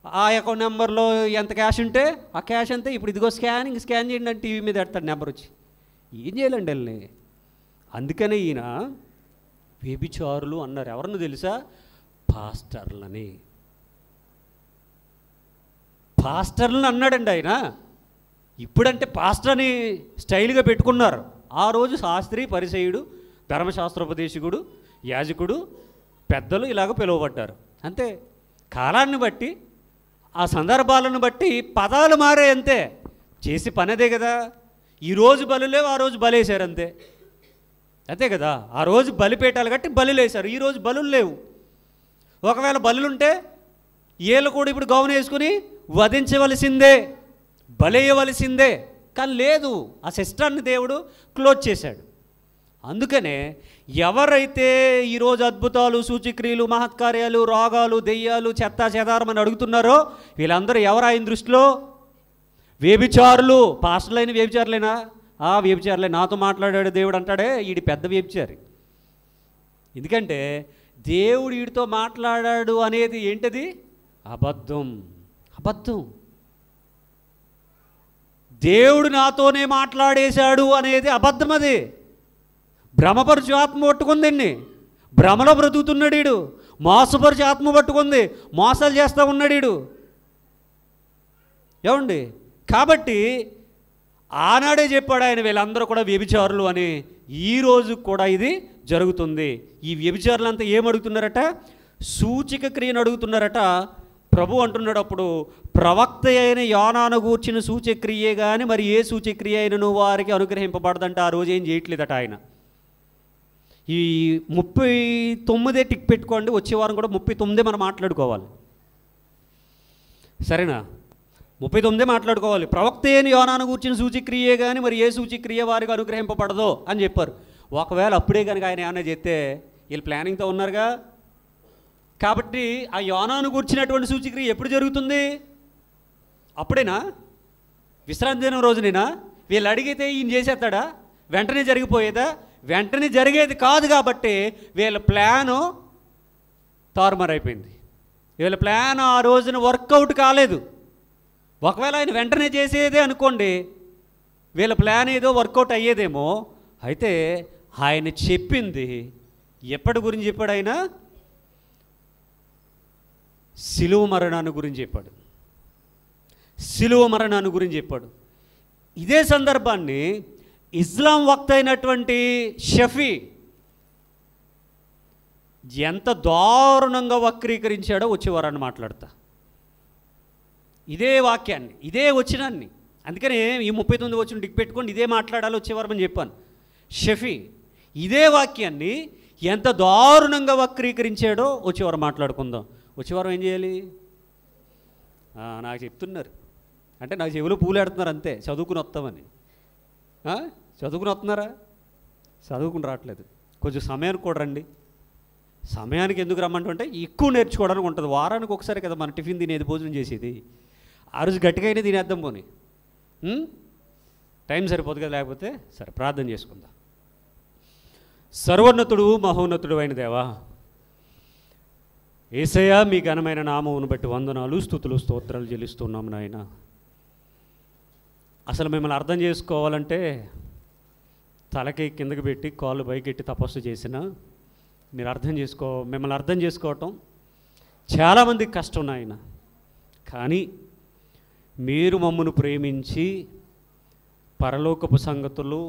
ఆ అకౌంట్ నెంబర్లో ఎంత క్యాష్ ఉంటే ఆ క్యాష్ అంతే. ఇప్పుడు ఇదిగో స్కాన్ చేయండి అంటే టీవీ మీద పెడతాడు నెంబర్ వచ్చి. ఏం చేయాలండి వెళ్ళి? అందుకనే ఈయన వ్యభిచారులు అన్నారు. ఎవరన్నా తెలుసా? పాస్టర్లని అన్నాడండి ఆయన. ఇప్పుడంటే పాస్టర్ అని స్టైల్గా పెట్టుకున్నారు. ఆ రోజు శాస్త్రి, పరిసయ్యుడు, ధర్మశాస్త్రోపదేశకుడు, యాజకుడు, పెద్దలు ఇలాగ పిలువబడ్డారు. అంతే. కాలాన్ని బట్టి, ఆ సందర్భాలను బట్టి పదాలు మారే, అంతే. చేసి పనదే కదా. ఈరోజు బలు లేవు, ఆ రోజు బలేశారు, అంతే. అంతే కదా. ఆ రోజు బలిపేటాలు కట్టి బలులేశారు, ఈరోజు బలులు లేవు. ఒకవేళ బలులుంటే వీళ్ళు కూడా ఇప్పుడు గౌను వేసుకుని వధించవలసిందే, బలేయవలసిందే. కానీ లేదు, ఆ సిస్టాన్ని దేవుడు క్లోజ్ చేశాడు. అందుకనే ఎవరైతే ఈరోజు అద్భుతాలు, సూచక్రియలు, మహత్కార్యాలు, రోగాలు, దెయ్యాలు, చెత్తా చెదారం అని అడుగుతున్నారో వీళ్ళందరూ ఎవరు ఆయన దృష్టిలో? వ్యభిచారులు. పాస్టర్లైన వ్యభిచారులైనా? ఆ వ్యభిచారులే. నాతో మాట్లాడాడు దేవుడు అంటాడే, వీడి పెద్ద వ్యభిచారి. ఎందుకంటే దేవుడు వీడితో మాట్లాడాడు అనేది ఏంటది? అబద్ధం. దేవుడు నాతోనే మాట్లాడేశాడు అనేది అబద్ధం. అది భ్రమపరుచు ఆత్మ పట్టుకుందండి. భ్రమలో బ్రతుకుతున్నాడు వీడు. మోసపరుచు ఆత్మ పట్టుకుంది, మోసాలు చేస్తూ ఉన్నాడు వీడు. ఏమండి? కాబట్టి ఆనాడే చెప్పాడు ఆయన, వీళ్ళందరూ కూడా వ్యభిచారులు అని. ఈరోజు కూడా ఇది జరుగుతుంది. ఈ వ్యభిచారులంతా ఏమడుగుతున్నారట? సూచిక క్రియను అడుగుతున్నారట. ప్రభు అంటున్నాడు అప్పుడు, ప్రవక్త అయిన యోనాను గూర్చిన సూచక్రియే కానీ మరి ఏ సూచక్రియ అయినను వారికి అనుగ్రహింపబడదంట. ఆ రోజు ఏం చేయట్లేదట ఆయన. ఈ 39 టిక్ పెట్టుకోండి. వచ్చే వారం కూడా 39 మనం మాట్లాడుకోవాలి, సరేనా? 39 మాట్లాడుకోవాలి. ప్రవక్త అయిన యోనాను గూర్చిన సూచక్రియే కానీ మరి ఏ సూచక్రియ వారికి అనుగ్రహింపబడదో అని చెప్పారు. ఒకవేళ అప్పుడే కనుక ఆయన ఏమైనా చెప్తే, వీళ్ళు ప్లానింగ్తో ఉన్నారుగా. కాబట్టి ఆ యోనాను గూర్చినటువంటి సూచక్రియ ఎప్పుడు జరుగుతుంది? అప్పుడేనా? విశ్రాంతి దినం రోజునేనా? వీళ్ళు అడిగితే ఈయన చేసేస్తాడా? వెంటనే జరిగిపోయేదా? వెంటనే జరిగేది కాదు. కాబట్టి వీళ్ళ ప్లాను తారుమారైపోయింది. వీళ్ళ ప్లాన్ ఆ రోజున వర్కౌట్ కాలేదు. ఒకవేళ ఆయన వెంటనే చేసేదే అనుకోండి, వీళ్ళ ప్లాన్ ఏదో వర్కౌట్ అయ్యేదేమో. అయితే ఆయన చెప్పింది ఎప్పటి గురించి చెప్పాడు? ఆయన శిలువ మరణాన్ని గురించి చెప్పాడు. శిలువ మరణాన్ని గురించి చెప్పాడు. ఇదే సందర్భాన్ని ఇస్లాం వక్త అయినటువంటి షఫీ ఎంత దారుణంగా వక్రీకరించాడో వచ్చేవారని మాట్లాడతా. ఇదే వాక్యాన్ని, ఇదే వచనాన్ని. అందుకనే ఈ 39 వచనం టిక్ పెట్టుకోండి, ఇదే మాట్లాడాలి వచ్చేవారని చెప్పాను. షఫీ ఇదే వాక్యాన్ని ఎంత దారుణంగా వక్రీకరించాడో వచ్చేవారు మాట్లాడుకుందాం. వచ్చేవారం ఏం చేయాలి? నాకు చెప్తున్నారు అంటే నాకు చెవులు పూలేడుతున్నారు అంతే, చదువుకుని వస్తామని. చదువుకుని వస్తున్నారా? చదువుకుని రావట్లేదు. కొంచెం సమయానికి కూడా రండి. సమయానికి ఎందుకు రమ్మంటే ఎక్కువ నేర్చుకోవడానికి ఉంటుంది. వారానికి ఒకసారి కదా మన టిఫిన్ తినేది, భోజనం చేసేది. ఆ రోజు గట్టిగా అయినా తినేద్దాం పోనీ. టైం సరిపోదు కదా. లేకపోతే సరే, ప్రార్థన చేసుకుందాం. సర్వోన్నతుడు మహోన్నతుడు అయిన దేవా, యేసయ్యా, మీ ఘనమైన నామమును బట్టి వందనాలు, స్తుతులు, స్తోత్రాలు చెల్లిస్తున్నాము నాయన. అసలు మిమ్మల్ని అర్థం చేసుకోవాలంటే తలకి కిందకి పెట్టి కాళ్ళు పైకెట్టి తపస్సు చేసిన మిమ్మల్ని అర్థం చేసుకోవటం చాలామందికి కష్టం నాయన. కానీ మీరు మమ్మను ప్రేమించి పరలోకపు సంగతులు,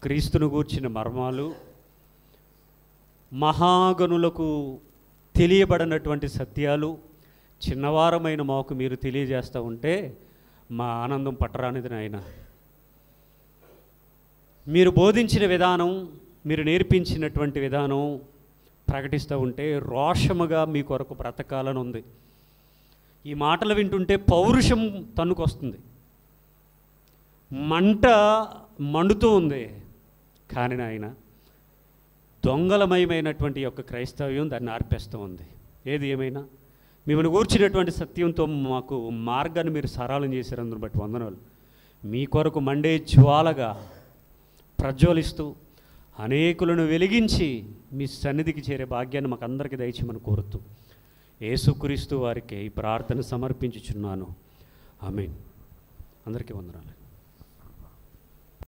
క్రీస్తును గూర్చిన మర్మాలు, మహాగణులకు తెలియబడినటువంటి సత్యాలు చిన్నవారమైన మాకు మీరు తెలియజేస్తూ ఉంటే మా ఆనందం పట్టరానిది నాయన. మీరు బోధించిన విధానం, మీరు నేర్పించినటువంటి విధానం ప్రకటిస్తూ ఉంటే రోషముగా మీ కొరకు బ్రతకాలని ఉంది. ఈ మాటలు వింటుంటే పౌరుషం తన్నుకొస్తుంది, మంట మండుతూ ఉంది. కానీ నాయన, దొంగలమయమైనటువంటి యొక్క క్రైస్తవ్యం దాన్ని ఆర్పేస్తూ ఉంది. ఏది ఏమైనా మిమ్మల్ని కూర్చున్నటువంటి సత్యంతో మాకు మార్గాన్ని మీరు సరళం చేశారందుని బట్టి వందనాలు. మీ కొరకు మండే జ్వాలగా ప్రజ్వలిస్తూ అనేకులను వెలిగించి మీ సన్నిధికి చేరే భాగ్యాన్ని మాకు అందరికీ దయచేయమని కోరుతూ యేసుక్రీస్తు వారికి ఈ ప్రార్థన సమర్పించుచున్నాను. ఆమేన్. అందరికీ వందనాలు.